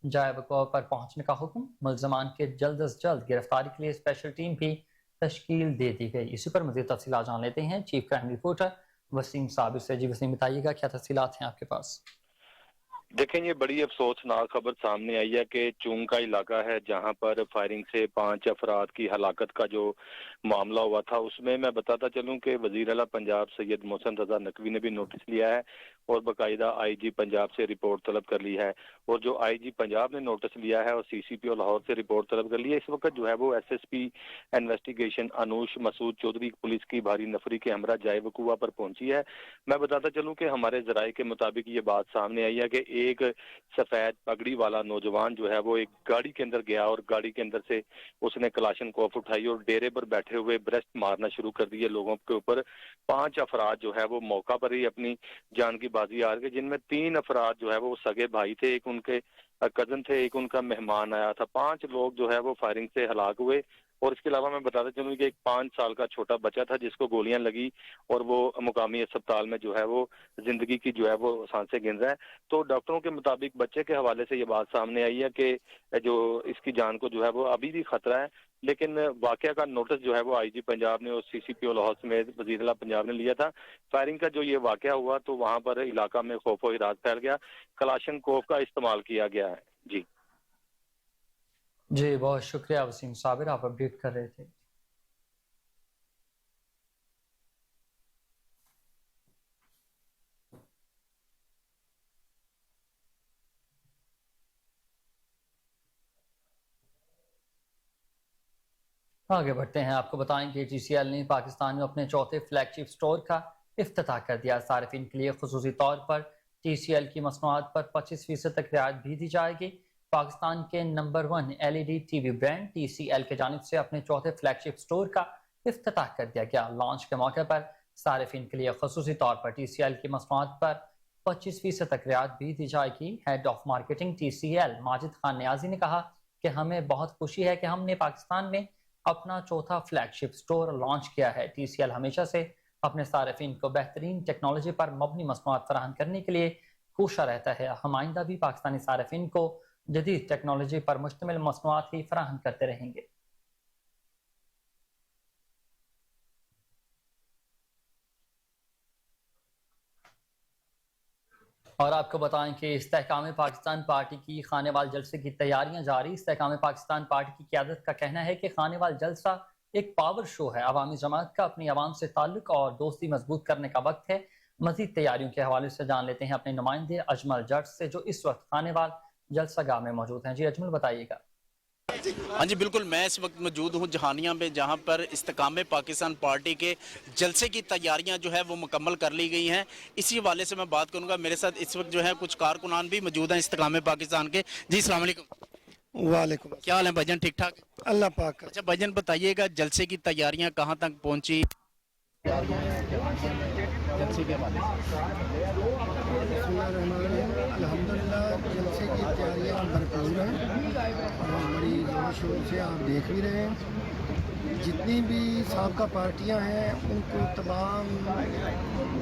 जाए वक़्वा पर पहुंचने का हुक्म। मुलजमान के जल्द अज जल्द गिरफ्तारी के लिए स्पेशल टीम भी तश्कील दे दी गई। इसी पर मज़ीद तफसीलात जान लेते हैं chief crime reporter Waseem Sabir से। जी वसीम, बताइएगा क्या तफसीलात हैं आपके पास? देखें, ये बड़ी अफसोसनाक खबर सामने आई है कि चूंग का इलाका है जहां पर फायरिंग से 5 अफराद की हलाकत का जो मामला हुआ था, उसमें मैं बताता चलूं कि वजीर आला पंजाब सैयद मोहसिन रजा नकवी ने भी नोटिस लिया है और बाकायदा IG पंजाब से रिपोर्ट तलब कर ली है। और जो IG पंजाब ने नोटिस लिया है और CCP लाहौर से रिपोर्ट तलब कर ली है, इस वक्त जो है वो SSP investigation Anoosh Masood Chaudhry police की भारी नफरी के हमरा जाए वकूआ पर पहुंची है। मैं बताता चलूं कि हमारे जराये के मुताबिक ये बात सामने आई है कि एक सफेद पगड़ी वाला नौजवान जो है वो एक गाड़ी के अंदर गया और गाड़ी के अंदर से उसने कलाशनकोफ उठाई और डेरे पर बैठे हुए ब्रेस्ट मारना शुरू कर दिए लोगों के ऊपर। 5 अफराद जो है वो मौका पर ही अपनी जान की बाजी हार गए, जिनमें 3 अफराद जो है वो सगे भाई थे। एक उनके कजन थे, एक उनका मेहमान आया था। 5 लोग जो है वो फायरिंग से हलाक हुए। और इसके अलावा मैं बताता चलूं कि एक 5 साल का छोटा बच्चा था जिसको गोलियां लगी और वो मुकामी अस्पताल में जो है वो जिंदगी की जो है वो सांसें गिन रहा है। तो डॉक्टरों के मुताबिक बच्चे के हवाले से ये बात सामने आई है कि जो इसकी जान को जो है वो अभी भी खतरा है। लेकिन वाकया का नोटिस जो है वो आईजी पंजाब ने और सीसीपीओ लाहौर समेत वजीर पंजाब ने लिया था। फायरिंग का जो ये वाकया हुआ तो वहां पर इलाका में खौफ व हिरास फैल गया, कलाशनकोव का इस्तेमाल किया गया है। जी जी, बहुत शुक्रिया वसीम साबिर, आप अपडेट कर रहे थे। आगे बढ़ते हैं, आपको बताएं कि TCL ने पाकिस्तान में अपने चौथे फ्लैगशिप स्टोर का इफ्तिताह कर दिया। सार्फिन के लिए खुसूसी तौर पर TCL की मसनूआत पर 25% तक रियायत भी दी जाएगी। पाकिस्तान के number 1 LED TV brand TCL की जानिब से अपने चौथे फ्लैगशिप स्टोर का इफ्तिताह कर दिया गया। लॉन्च के मौके पर सार्फिन के लिए खुसूसी तौर पर TCL की मसनूआत पर 25% तक रियायत भी दी जाएगी। Head of marketing TCL Majid Khan Niazi ने कहा कि हमें बहुत खुशी है कि हमने पाकिस्तान में अपना चौथा फ्लैगशिप स्टोर लॉन्च किया है। TCL हमेशा से अपने सार्फिन को बेहतरीन टेक्नोलॉजी पर मबनी मसनूआत फराहम करने के लिए कोशा रहता है। हम आइंदा भी पाकिस्तानी सार्फिन को जदीद टेक्नोलॉजी पर मुश्तमिल मसनूआत ही फराहम करते रहेंगे। और आपको बताएं कि इस्तेहकाम पाकिस्तान पार्टी की खानेवाल जलसे की तैयारियां जारी। इस्तेहकाम पाकिस्तान पार्टी की क़यादत का कहना है कि खानेवाल जलसा एक पावर शो है। अवामी जमात का अपनी आवाम से ताल्लुक और दोस्ती मजबूत करने का वक्त है। मजीद तैयारियों के हवाले से जान लेते हैं अपने नुमाइंदे अजमल जट से, जो इस वक्त खानेवाल जलसागाह में मौजूद हैं। जी अजमल, बताइएगा। हाँ जी बिल्कुल, मैं इस वक्त मौजूद हूँ जहानिया में, जहाँ पर इस्तेकाम पाकिस्तान पार्टी के जलसे की तैयारियाँ जो है वो मुकम्मल कर ली गई हैं। इसी हवाले से मैं बात करूँगा। मेरे साथ इस वक्त जो है कुछ कारकुनान भी मौजूद हैं इस्तेकाम पाकिस्तान के। जी अस्सलाम वालेकुम। वालेकुम। क्या हाल है भाईजान, ठीक ठाक? अल्लाह पाक का। अच्छा भाईजान, बताइएगा जलसे की तैयारियाँ कहाँ तक पहुँची? जलसे के हवाले अल्हम्दुलिल्लाह जलसे की तैयारियाँ भरपूर हैं और बड़ी जोर शोर से आप देख भी रहे हैं। जितनी भी साबका पार्टियां हैं उनको तमाम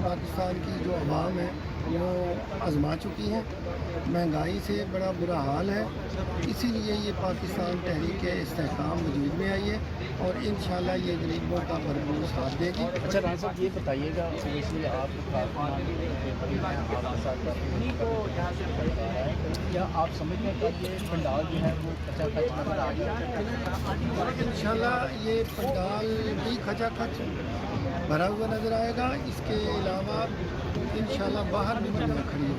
पाकिस्तान की जो अवाम है वो आजमा चुकी हैं। महंगाई से बड़ा बुरा हाल है, इसीलिए ये पाकिस्तान तहरीक इस्तेहकाम वजूद में आई है और इंशाल्लाह ये गरीबों का भरपूर साथ देगी। अच्छा राना साहब, ये बताइएगा आप क्या आप समझते हैं कि ये पंडाल जो है वो खचाखच नजर आ गया? इंशाल्लाह ये पंडाल भी खचाखच भरा हुआ नज़र आएगा। इसके अलावा इंशाल्लाह बाहर भी दुनिया खड़ी है।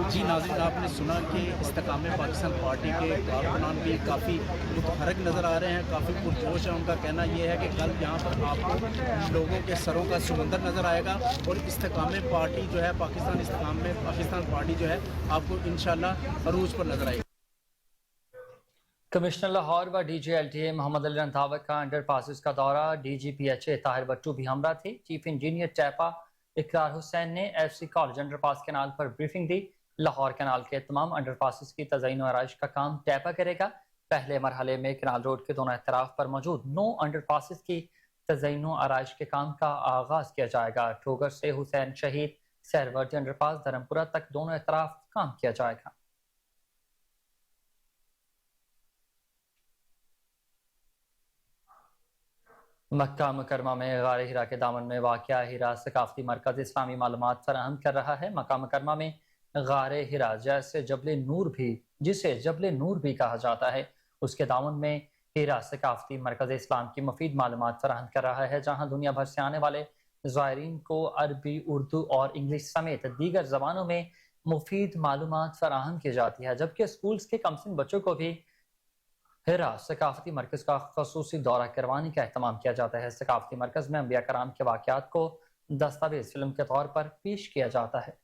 जी नाज़रीन, आपने सुना कि इस्तेकाम पाकिस्तान पार्टी के कारकुनान भी काफ़ी मुतहरक नज़र आ रहे हैं, काफ़ी पुरजोश है। उनका कहना यह है कि कल यहाँ पर आपको लोगों के सरों का समंदर नज़र आएगा और इस्तेकाम पार्टी जो है पाकिस्तान पार्टी जो है आपको इंशाल्लाह अरूज पर नज़र आएगी। कमिश्नर लाहौर व DG LTA मोहम्मद अली रंधावा का अंडर पासिस का दौरा। DGPHA ताहिर बट्टू भी हमरा थे। चीफ इंजीनियर टैपा इकरार हुसैन ने FC college under pass canal पर ब्रीफिंग दी। लाहौर कैनाल के तमाम अंडर पासिस की तज़यीन आराइश का काम टैपा करेगा। पहले मरहले में कैनाल रोड के दोनों अतराफ पर मौजूद 9 अंडर पासिस की तज़यीन आराइश के काम का आगाज किया जाएगा। ठोगर से हुसैन शहीद सहरवर्दी अंडर पास धर्मपुरा तक दोनों अतराफ काम किया जाएगा। मक्का मुकरमा में गारे हिरा के दामन में वाक़या हिरा सकाफती मरकज़ इस्लामी मालूमात फराहम कर रहा है। मक्का मुकरमा में गारे हिरा जिसे जबले नूर भी कहा जाता है, उसके दामन में हिरा सकाफती मरकज़ इस्लाम की मुफीद मालूमात फराहम कर रहा है, जहाँ दुनिया भर से आने वाले ज़ायरीन को अरबी, उर्दू और इंग्लिश समेत दीगर ज़बानों में मुफीद मालूमात फराहम की जाती है। जबकि स्कूल्स के कमसिन बच्चों को भी हिरा सकाफती मरकज़ का ख़ुसूसी दौरा करवाने का एहतमाम किया जाता है। सकाफती मरकज़ में अंबिया कराम के वाक़यात को दस्तावेज़ फिल्म के तौर पर पेश किया जाता है।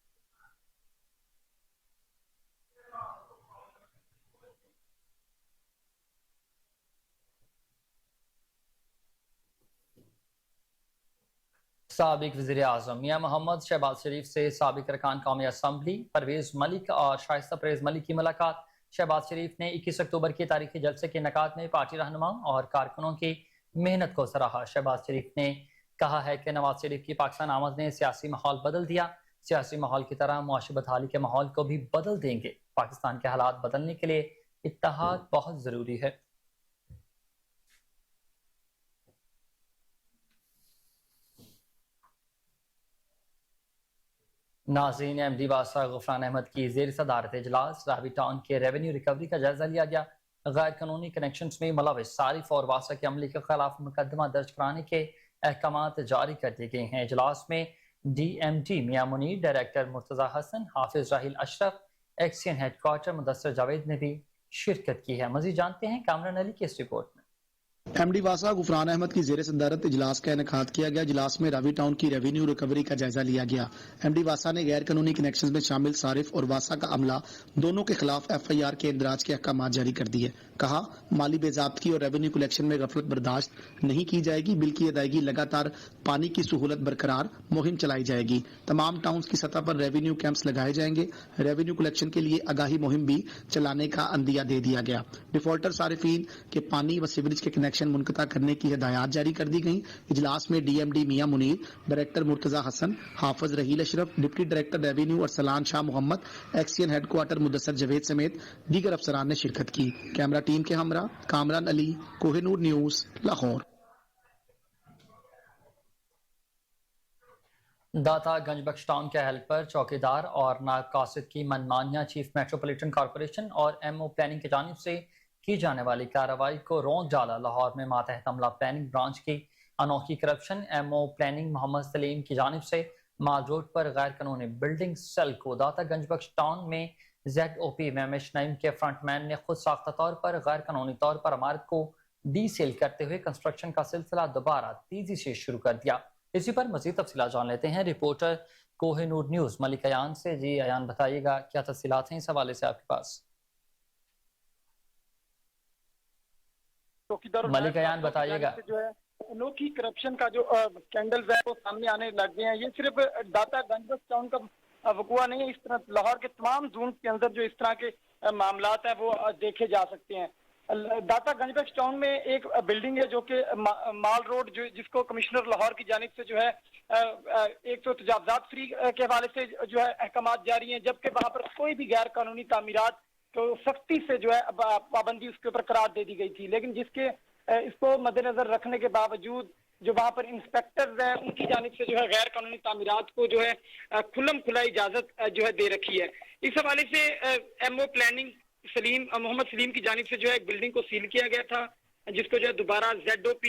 साबिक वज़ीर आज़म मियां मोहम्मद शहबाज शरीफ से साबिक अरकान कौमी असम्बली परवेज़ मलिक और शाइस्ता परवेज़ मलिक की मुलाकात। शहबाज शरीफ ने 21 अक्टूबर की तारीखी जलसे के इनेकाद में पार्टी रहनुमाओं और कारकुनों की मेहनत को सराहा। शहबाज शरीफ ने कहा है कि नवाज शरीफ की पाकिस्तान आमद ने सियासी माहौल बदल दिया। सियासी माहौल की तरह मुआशी बदहाली के माहौल को भी बदल देंगे। पाकिस्तान के हालात बदलने के लिए इत्तेहाद बहुत ज़रूरी है। नाज़रीन, एमडी वासा गुफरान अहमद की ज़ेर सदारत इजलास रावी टाउन के रेवेन्यू रिकवरी का जायजा लिया गया। गैर कानूनी कनेक्शन में मुलविस सारिफ और वासा के अमले के खिलाफ मुकदमा दर्ज कराने के अहकामात जारी कर दिए गए हैं। इजलास में DMD मियां मुनीर, डायरेक्टर मुर्तजा हसन, हाफिज राहिल अशरफ, एक्सियन हेडक्वार्टर मुदस्सर जावेद ने भी शिरकत की है। मज़ीद जानते हैं कामरान अली की इस रिपोर्ट में। एमडी वासा गुफरान अहमद की जेर सदारत इजलास का इनेकाद किया गया। इजलास में रावी टाउन की रेवेन्यू रिकवरी का जायजा लिया गया। एमडी वासा ने गैर कानूनी कनेक्शन में शामिल सारिफ और वासा का अमला दोनों के खिलाफ FIR के इंदराज के अहकाम जारी कर दिए। कहा, माली बेजाब्तगी और रेवेन्यू कलेक्शन में गफलत बर्दाश्त नहीं की जाएगी। बिल की अदायगी लगातार, पानी की सहूलत बरकरार, मुहिम चलाई जाएगी। तमाम टाउन्स की सतह पर रेवेन्यू कैंप्स लगाए जाएंगे। रेवेन्यू कलेक्शन के लिए आगाही मुहिम भी चलाने का अंदिया दे दिया गया। डिफॉल्टर सारिफीन के पानी व सीवरेज के कनेक्शन मुनक़ता करने की हिदायत जारी कर दी गई। इजलास में DMD Mian Munir, director Murtaza Hasan, Hafiz Raheel Ashraf, deputy director revenue Arsalan Shah Muhammad, XEN headquarter Mudassar Javed समेत दीगर अफसरान ने शिरकत की। कैमरा टीम के हमरा कामरान अली, कोहिनूर न्यूज, लाहौर। दाता गंजबख्श टाउन के हेल्पर, चौकीदार और नायब कासिद की मनमानियां चीफ मेट्रोपॉलिटन कॉरपोरेशन और MO प्लानिंग की जानिब से की जाने वाली कार्रवाई को रोक डाला। लाहौर में मातहत अमला प्लानिंग ब्रांच की अनोखी corruption. MO planning Mohammad Saleem की जानिब से माल रोड पर गैर कानूनी बिल्डिंग सेल को दाता गंजबख्श टाउन में ZOP मेमिश नईम के फ्रंटमैन ने खुद साख्ता तौर पर गैर कानूनी तौर पर इमारत को डीसेल करते हुए कंस्ट्रक्शन का सिलसिला दोबारा तेजी से शुरू कर दिया। इसी पर मजीद तफसीलात जान लेते हैं रिपोर्टर कोहिनूर न्यूज मलिक अयान से। जी अयान, बताइएगा क्या तफसीलात हैं इस हवाले से आपके पास? मलिक अयान बताइएगा। जो है अनोखी करप्शन का जो स्कैंडल्स है वो सामने आने लग गए हैं। ये सिर्फ दाता गंजबख्श टाउन का वकुआ नहीं है, इस तरह लाहौर के तमाम जोन के अंदर जो इस तरह के मामलात है वो देखे जा सकते हैं। दाता गंजबख्श टाउन में एक बिल्डिंग है जो कि माल रोड जिसको कमिश्नर लाहौर की जानिब से जो है एक तो तजावजात फ्री के हवाले से जो है अहकामात जारी हैं, जबकि वहाँ पर कोई भी गैर कानूनी तामीरात तो सख्ती से जो है पाबंदी उसके ऊपर करार दे दी गई थी। लेकिन जिसके इसको मद्देनजर रखने के बावजूद जो वहाँ पर इंस्पेक्टर्स हैं उनकी जानिब से जो है गैर कानूनी तामीरात को जो है खुल्लम खुला इजाजत जो है दे रखी है। इस हवाले से MO प्लानिंग मोहम्मद सलीम की जानिब से जो है एक बिल्डिंग को सील किया गया था, जिसको जो है दोबारा ZOP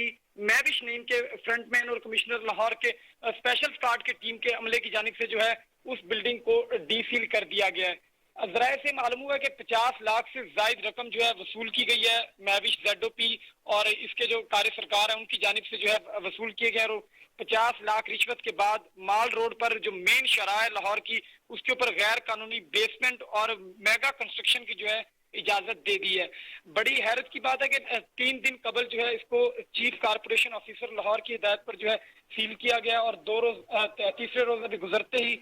मेविश नईम के फ्रंटमैन और कमिश्नर लाहौर के स्पेशल स्क्वाड के टीम के अमले की जानिब से जो है उस बिल्डिंग को डीसील कर दिया गया है। जराए से मालूम हुआ कि 50 लाख से जायद रकम जो है वसूल की गई है मेविश ZOP और इसके जो कार्य सरकार है उनकी जानिब से जो है वसूल किए गए। और 50 लाख रिश्वत के बाद माल रोड पर जो मेन शराह है लाहौर की उसके ऊपर गैर कानूनी बेसमेंट और मेगा कंस्ट्रक्शन की जो है इजाजत दे दी है। बड़ी हैरत की बात है कि 3 दिन कबल जो है इसको चीफ कारपोरेशन ऑफिसर लाहौर की हिदायत पर जो है सील किया गया और तीसरे रोज अभी गुजरते ही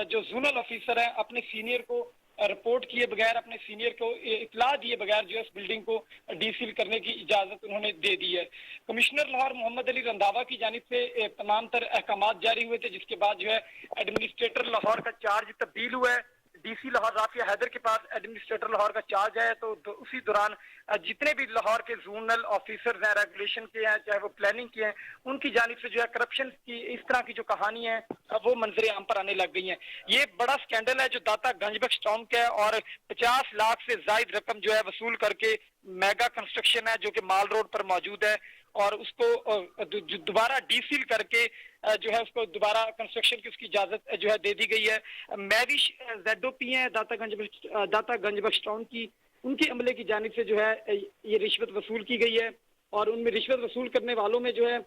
जो जोनल ऑफिसर है अपने सीनियर को रिपोर्ट किए बगैर, अपने सीनियर को इतला दिए बगैर जो है इस बिल्डिंग को डीसील करने की इजाजत उन्होंने दे दी है। कमिश्नर लाहौर मोहम्मद अली रंधावा की जानिब से तमाम तर अहकामात जारी हुए थे, जिसके बाद जो है एडमिनिस्ट्रेटर लाहौर का चार्ज तब्दील हुआ है। DC लाहौर राफिया हैदर के पास एडमिनिस्ट्रेटर लाहौर का चार्ज है। तो उसी दौरान जितने भी लाहौर के जोनल ऑफिसर्स हैं, रेगुलेशन के हैं, चाहे वो प्लानिंग के हैं, उनकी जानिब से जो है करप्शन की इस तरह की जो कहानी है वो मंजरे आम पर आने लग गई हैं। ये बड़ा स्कैंडल है जो दाता गंजबख्श टाउन का है और 50 लाख से जायद रकम जो है वसूल करके मेगा कंस्ट्रक्शन है जो कि माल रोड पर मौजूद है और उसको दोबारा डीसील करके जो है उसको दोबारा कंस्ट्रक्शन की उसकी इजाजत जो है दे दी गई है। मेविश ZOP है दाता गंजबख्श टाउन की, उनके अमले की जानिब से जो है ये रिश्वत वसूल की गई है और उनमें रिश्वत वसूल करने वालों में जो है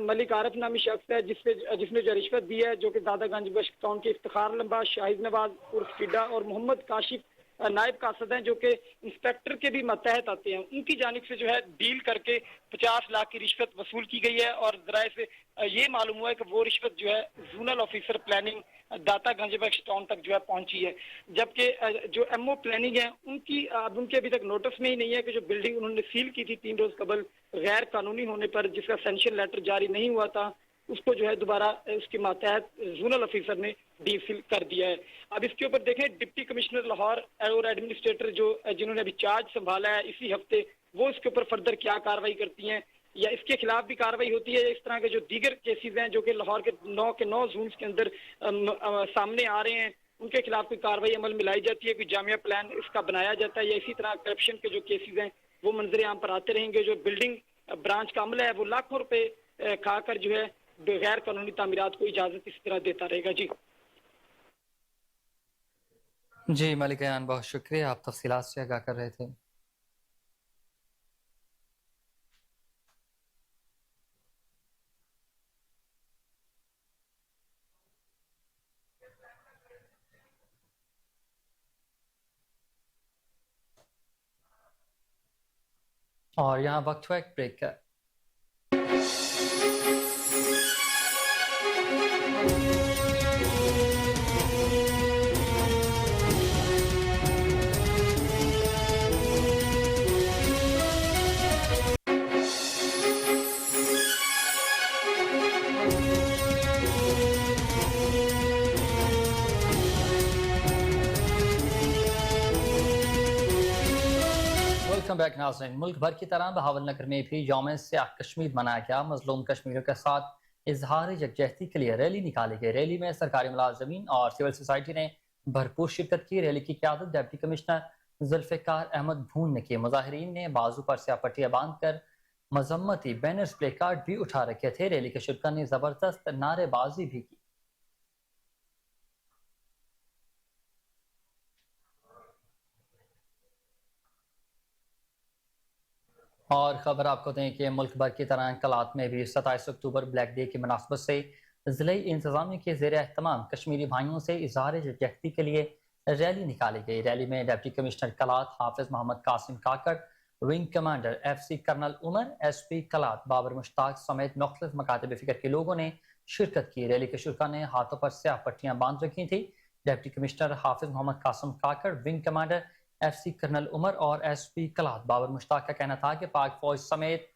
मलिक आरिफ नामी शख्स है जिसने जो रिश्वत दी है, जो कि दाता गंजबख्श टाउन के इफ्तिखार लंबा, शाहिद नवाज उर्फ टिड्डा और मोहम्मद काशिफ नायब कासद हैं जो कि इंस्पेक्टर के भी मतहत आते हैं, उनकी जानिब से जो है डील करके 50 लाख की रिश्वत वसूल की गई है। और जराए से ये मालूम हुआ है कि वो रिश्वत जो है जोनल ऑफिसर प्लानिंग दाता गंजबख्श टाउन तक जो है पहुंची है, जबकि जो एमओ प्लानिंग है उनके अभी तक नोटिस में ही नहीं है कि जो बिल्डिंग उन्होंने सील की थी 3 रोज कबल गैर कानूनी होने पर, जिसका सैंक्शन लेटर जारी नहीं हुआ था, उसको जो है दोबारा उसके मातहत जोनल ऑफिसर ने डीसील कर दिया है। अब इसके ऊपर देखें, डिप्टी कमिश्नर लाहौर और एडमिनिस्ट्रेटर जिन्होंने अभी चार्ज संभाला है इसी हफ्ते, वो इसके ऊपर फर्दर क्या कार्रवाई करती हैं या इसके खिलाफ भी कार्रवाई होती है। इस तरह के जो दीगर केसेस हैं जो कि लाहौर के 9 जोन के अंदर सामने आ रहे हैं, उनके खिलाफ कोई कार्रवाई अमल में लाई जाती है, कोई जामिया प्लान इसका बनाया जाता है, या इसी तरह करप्शन के जो केसेस हैं वो मंजर आम पर आते रहेंगे। जो बिल्डिंग ब्रांच का अमला है वो लाखों रुपए खाकर जो है गैर कानूनी तामीरात को इजाजत इस तरह देता रहेगा। जी मलिक अयान, बहुत शुक्रिया, आप तफसीलात से आगाह कर रहे थे। और यहाँ वक्त हुआ एक ब्रेक का। वेलकम बैक नाज़रीन। मुल्क भर की तरह बहावलनगर में भी यौम सियाह कश्मीर मनाया गया। मजलूम कश्मीरियों के साथ इजहार यकजहती के लिए रैली निकाली गई। रैली में सरकारी मुलाजमीन और सिविल सोसाइटी ने भरपूर शिरकत की। रैली की क़यादत डिप्टी कमिश्नर जुल्फ़िकार अहमद भून ने की। मुजाहिरीन ने बाजू पर स्याह पट्टियां बांधकर मजम्मती बैनर्स, प्ले कार्ड भी उठा रखे थे। रैली के शुरका ने जबरदस्त नारेबाजी भी की। और खबर आपको दें कि मुल्क भर की तरह कलात में भी 27 अक्टूबर ब्लैक डे की मुनासबत से ज़िले इंतजामिया के ज़ेर एहतमाम कश्मीरी भाइयों से इज़हार यकजहती के लिए रैली निकाली गई। रैली में deputy commissioner Kalat Hafiz Muhammad Qasim Kakar, wing commander FC colonel Umar, SP Kalat Babar Mushtaq समेत मुख्तलिफ मकातब फ़िक्र के लोगों ने शिरकत की। रैली के शुरका ने हाथों पर स्याह पट्टियां बांध रखी थी। Deputy commissioner Hafiz Muhammad Qasim Kakar, wing commander FC colonel Umar और SP कलात बाबर मुश्ताक का कहना था कि पाक फौज समेत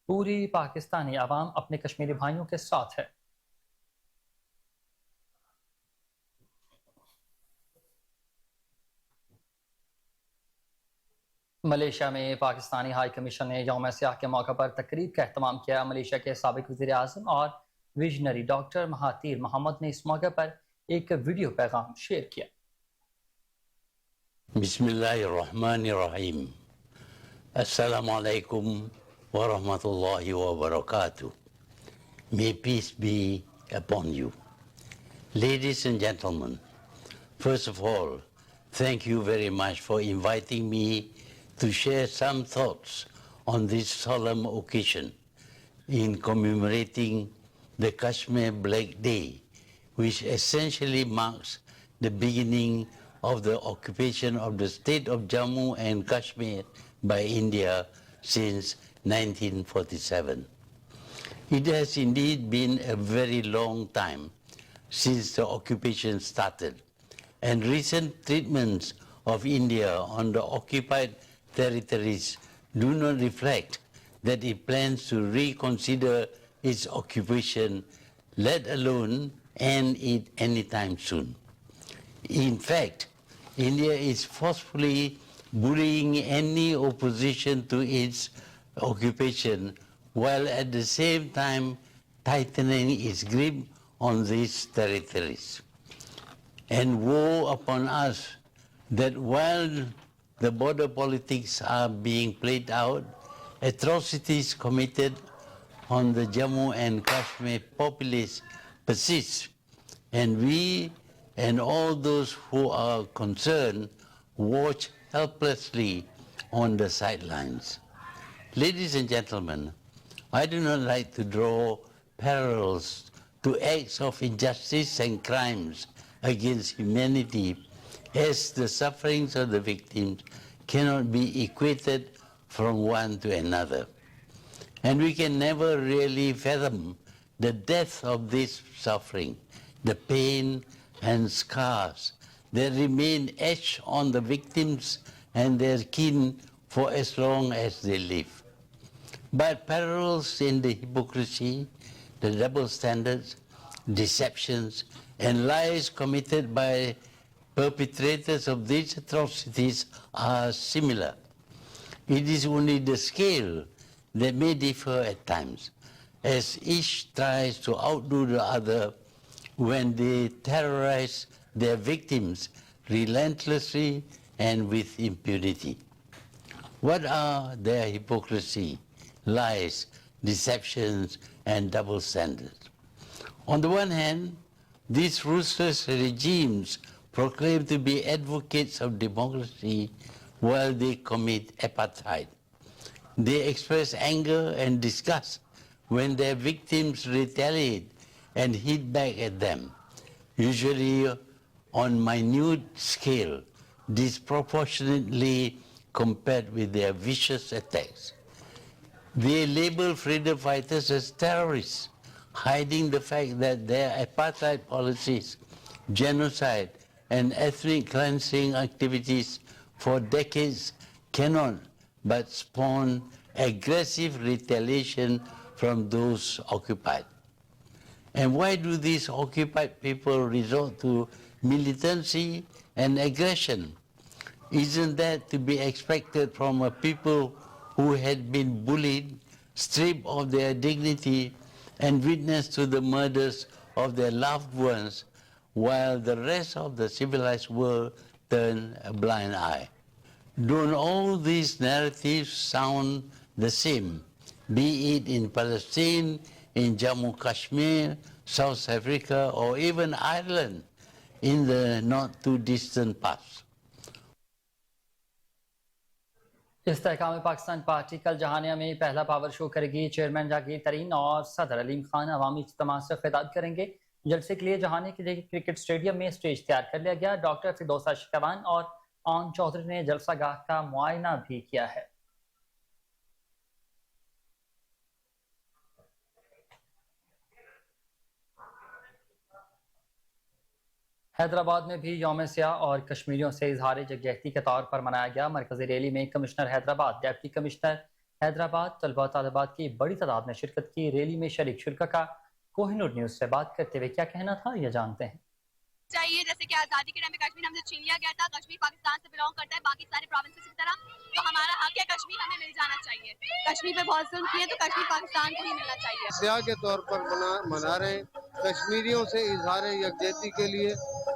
पूरी पाकिस्तानी आवाम अपने कश्मीरी भाइयों के साथ है। मलेशिया में पाकिस्तानी हाई कमीशन ने यौम सियाह के मौके पर तकरीब का एहतमाम किया। मलेशिया के साबिक वज़ीर आज़म और विजनरी डॉक्टर महातीर मोहम्मद ने इस मौके पर एक वीडियो पैगाम शेयर किया। बिस्मिल्लाहिर्रहमानिर्रहीम। अस्सलामु अलैकुम व रहमतुल्लाहि व बरकातुह। May peace be upon you. Ladies and gentlemen, first of all, thank you very much for inviting me to share some thoughts on this solemn occasion in commemorating the Kashmir Black Day, which essentially marks the beginning of the occupation of the state of Jammu and Kashmir by India since 1947. It has indeed been a very long time since the occupation started, and recent treatments of India on the occupied territories do not reflect that it plans to reconsider its occupation, let alone end it anytime soon. In fact, India is forcefully bullying any opposition to its occupation, while at the same time tightening its grip on these territories. And woe upon us that while the border politics are being played out, atrocities committed on the Jammu and Kashmir populace persist, and we and all those who are concerned watch helplessly on the sidelines. Ladies and gentlemen, I do not like to draw parallels to acts of injustice and crimes against humanity as the sufferings of the victims cannot be equated from one to another. And we can never really fathom the depth of this suffering, the pain and scars that remain etched on the victims and their kin for as long as they live. But parallels in the hypocrisy, the double standards, deceptions, and lies committed by perpetrators of these atrocities are similar. It is only the scale that may differ at times, as each tries to outdo the other when they terrorize their victims relentlessly and with impunity. What are their hypocrisy, lies, deceptions, and double standards? On the one hand, these ruthless regimes proclaim to be advocates of democracy while they commit apartheid. They express anger and disgust when their victims retaliate and hit back at them, usually on minute scale, disproportionately compared with their vicious attacks. They label freedom fighters as terrorists, hiding the fact that their apartheid policies, genocide, and ethnic cleansing activities for decades cannot but spawn aggressive retaliation from those occupied. And why do these occupied people resort to militancy and aggression? Isn't that to be expected from a people who had been bullied, stripped of their dignity, and witness to the murders of their loved ones, while the rest of the civilized world turned a blind eye? Don't all these narratives sound the same, be it in Palestine, in Jammu Kashmir, South Africa, or even Ireland in the not too distant past? Istehkam Pakistan party कल जहानिया में पहला power show करेगी। Chairman Jahangir Tareen और सदर अलीम खान अवामी इज्तिमा से खिताब करेंगे। जलसे के लिए जहानिया के क्रिकेट स्टेडियम में स्टेज तैयार कर लिया गया। डॉक्टर फिरदौसा शिकवान और आन चौधरी ने जलसा गाह का मुआयना भी किया है। हैदराबाद में भी यौम सियाह और कश्मीरियों से इजहार यकजहती के तौर पर मनाया गया। मरकजी रैली में commissioner Hyderabad, deputy commissioner Hyderabad, तलबा तालिबात की बड़ी तादाद में शिरकत की। रैली में शरीक शुरका कोहिनूर न्यूज से बात करते हुए क्या कहना था, ये जानते हैं। चाहिए जैसे कि आज़ादी के टाइम में कश्मीर हमसे छीन लिया गया था। कश्मीर पाकिस्तान से बिलोंग करता है बाकी सारे प्रोविंसेस की तरह, तो हमारा हक है कश्मीर हमें मिल जाना चाहिए। कश्मीर पे बहुत जुल्म किए तो कश्मीर पाकिस्तान को ही मिलना चाहिए। सियाह के तौर पर मना रहे हैं। कश्मीरियों से इजहार यकजहती के लिए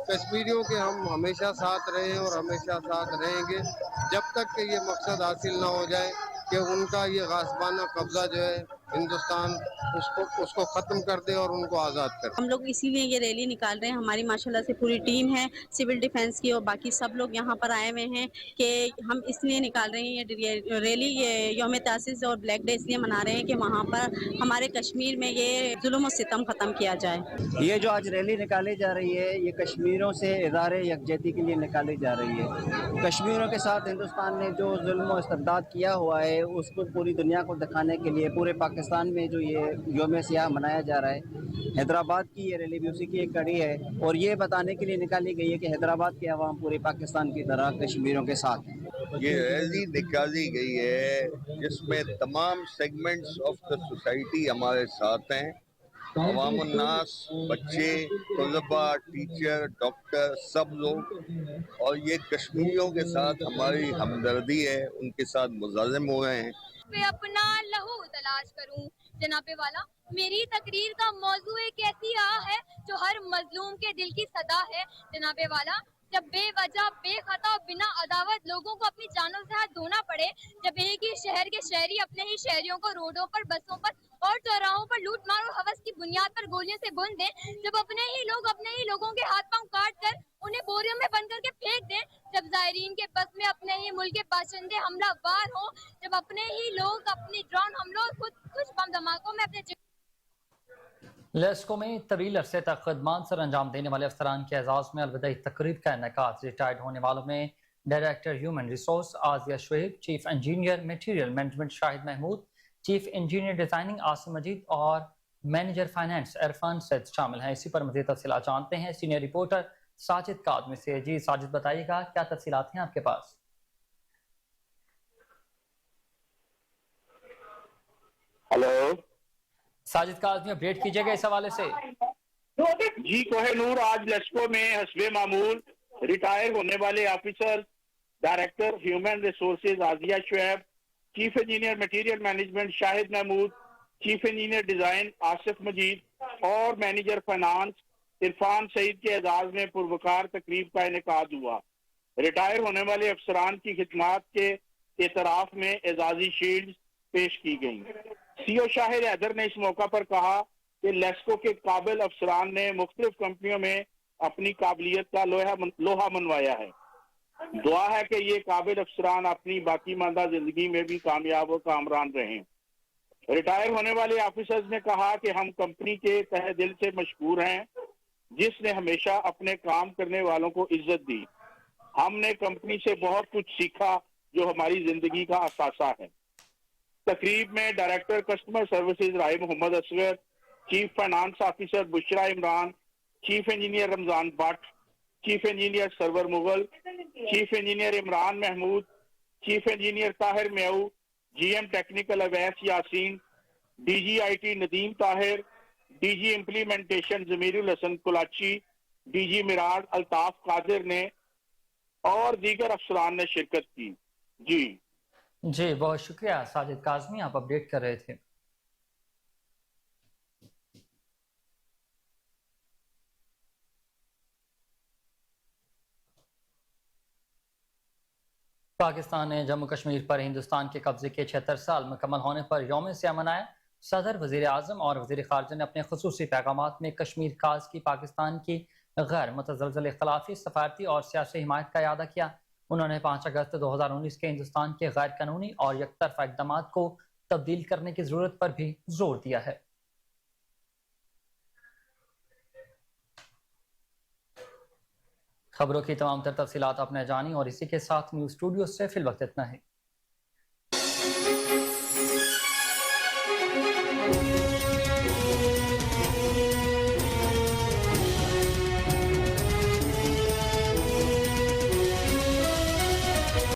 कश्मीरियों के हम हमेशा साथ रहे और हमेशा साथ रहेंगे जब तक कि ये मकसद हासिल ना हो जाए कि उनका ये गासबाना कब्जा जो है हिंदुस्तान उसको ख़त्म कर दे और उनको आज़ाद कर दे। हम लोग इसीलिए ये रैली निकाल रहे हैं। हमारी माशाल्लाह से पूरी टीम है सिविल डिफेंस की और बाकी सब लोग यहाँ पर आए हुए हैं कि हम इसलिए निकाल रहे हैं ये रैली। ये यौम तासीस और ब्लैक डे इसलिए मना रहे हैं कि वहाँ पर हमारे कश्मीर में ये जुल्म और सितम ख़त्म किया जाए। ये जो आज रैली निकाली जा रही है ये कश्मीरियों से इज़हार यकजहती के लिए निकाली जा रही है। कश्मीरियों के साथ हिंदुस्तान ने जो जुल्म और इस्तिबदाद किया हुआ है उसको पूरी दुनिया को दिखाने के लिए पूरे पाकिस्तान में जो ये यौम सियाह मनाया जा रहा है। हैदराबाद की ये रैली भी उसी की एक कड़ी है और ये बताने के लिए निकाली गई है कि हैदराबाद के अवाम पूरे पाकिस्तान की तरह कश्मीरियों के साथ हैं। ये रैली निकाली गई है जिसमें तमाम सेगमेंट्स ऑफ द सोसाइटी हमारे साथ हैं। अवामुन्नास, बच्चे, तलबा, टीचर, डॉक्टर, सब लोग, और ये कश्मीरियों के साथ हमारी हमदर्दी है, उनके साथ मुजाजिम हो रहे हैं। पे अपना लहू तलाश करूं जनाबे वाला, मेरी तकरीर का मौजू एक ऐसी आह है जो हर मजलूम के दिल की सदा है जनाबे वाला। जब बेवजह बेखता बिना अदावत लोगों को अपनी जानों से हाथ धोना पड़े, जब एक ही शहर के शहरी अपने ही शहरियों को रोडों पर, बसों पर और चौराहों पर लूट मार और हवस की बुनियाद पर गोलियों से भून दें, जब अपने ही लोग अपने ही लोगों के हाथ पांव काट कर उन्हें बोरियों में बंद करके फेंक दें, जब जायरीन के बस में अपने ही मुल्क के बाशिंदे हमलावर हों, जब अपने ही लोग अपनी ड्रोन हमलों खुद कुछ बम धमाकों में अपने लेस्को में तवील अरसे तक खदमात सर अंजाम देने वाले अफसरान के एजाज में अलविदाई तकरीब का इनेकाद। रिटायर्ड होने वालों में director human resource Azia Shoaib, chief engineer material management Shahid Mahmood, chief engineer designing Asim Majeed और मैनेजर फाइनेंस इरफान सैद शामिल हैं। इसी पर मज़ीद तफसीलात जानते हैं सीनियर रिपोर्टर साजिद कादमी से। जी साजिद, बताइएगा क्या तफसीलात हैं आपके पास? हेलो साजिद कादमी, अपडेट कीजिएगा इस हवाले से। जी कोहिनूर, आज लेस्को में हस्बे मामूल रिटायर होने वाले officer director human resources Azia Shoaib, chief engineer material management Shahid Mahmood, chief engineer design Asif Majeed और मैनेजर फाइनेंस इरफान सईद के एजाज में पुरवकार तकरीब का इनेकाद हुआ। रिटायर होने वाले अफसरान की खिदमात के एतराफ में एजाजी शील्ड पेश की गई। सीओ शाहिद हैदर ने इस मौका पर कहा कि लेस्को के काबिल अफसरान ने मुख्तलिफ कंपनियों में अपनी काबिलियत का लोहा मनवाया है। दुआ है कि ये काबिल अफसरान अपनी बाकी मानदा जिंदगी में भी कामयाब और कामरान रहें। रिटायर होने वाले ऑफिसर्स ने कहा कि हम कंपनी के तहे दिल से मशकूर हैं, जिसने हमेशा अपने काम करने वालों को इज्जत दी। हमने कंपनी से बहुत कुछ सीखा जो हमारी जिंदगी का असासा है। तकरीब में director customer services Rai Muhammad Asghar, chief finance officer Bushra Imran, chief engineer Ramzan Bhatt, chief engineer Sarwar Mughal, chief engineer Imran Mahmood, chief engineer Tahir Mayo, GM technical Awais Yasin, DG IT Nadeem Tahir, DG implementation Zamirul Hasan Kulachi, DG मिराड अल्ताफ कादिर ने और दीगर अफसरान ने शिरकत की। जी बहुत शुक्रिया साजिद काज़मी, आप अपडेट कर रहे थे। पाकिस्तान ने जम्मू कश्मीर पर हिंदुस्तान के कब्जे के 76 साल मुकम्मल होने पर यौम सियाह मनाया। सदर, वजीर आजम और वजीर खारजा ने अपने खुसूसी पैगामात में कश्मीर खास की पाकिस्तान की गैर मुतज़लज़ल इख्तलाफी, सफारती और सियासी हिमायत का इयादा किया। उन्होंने 5 अगस्त 2019 के हिंदुस्तान के गैर कानूनी और यकतरफा इक़दामात को तब्दील करने की ज़रूरत पर भी जोर दिया है। खबरों की तमाम तर तफसीलात आपने जानी और इसी के साथ न्यूज़ स्टूडियो से फिल वक्त इतना है।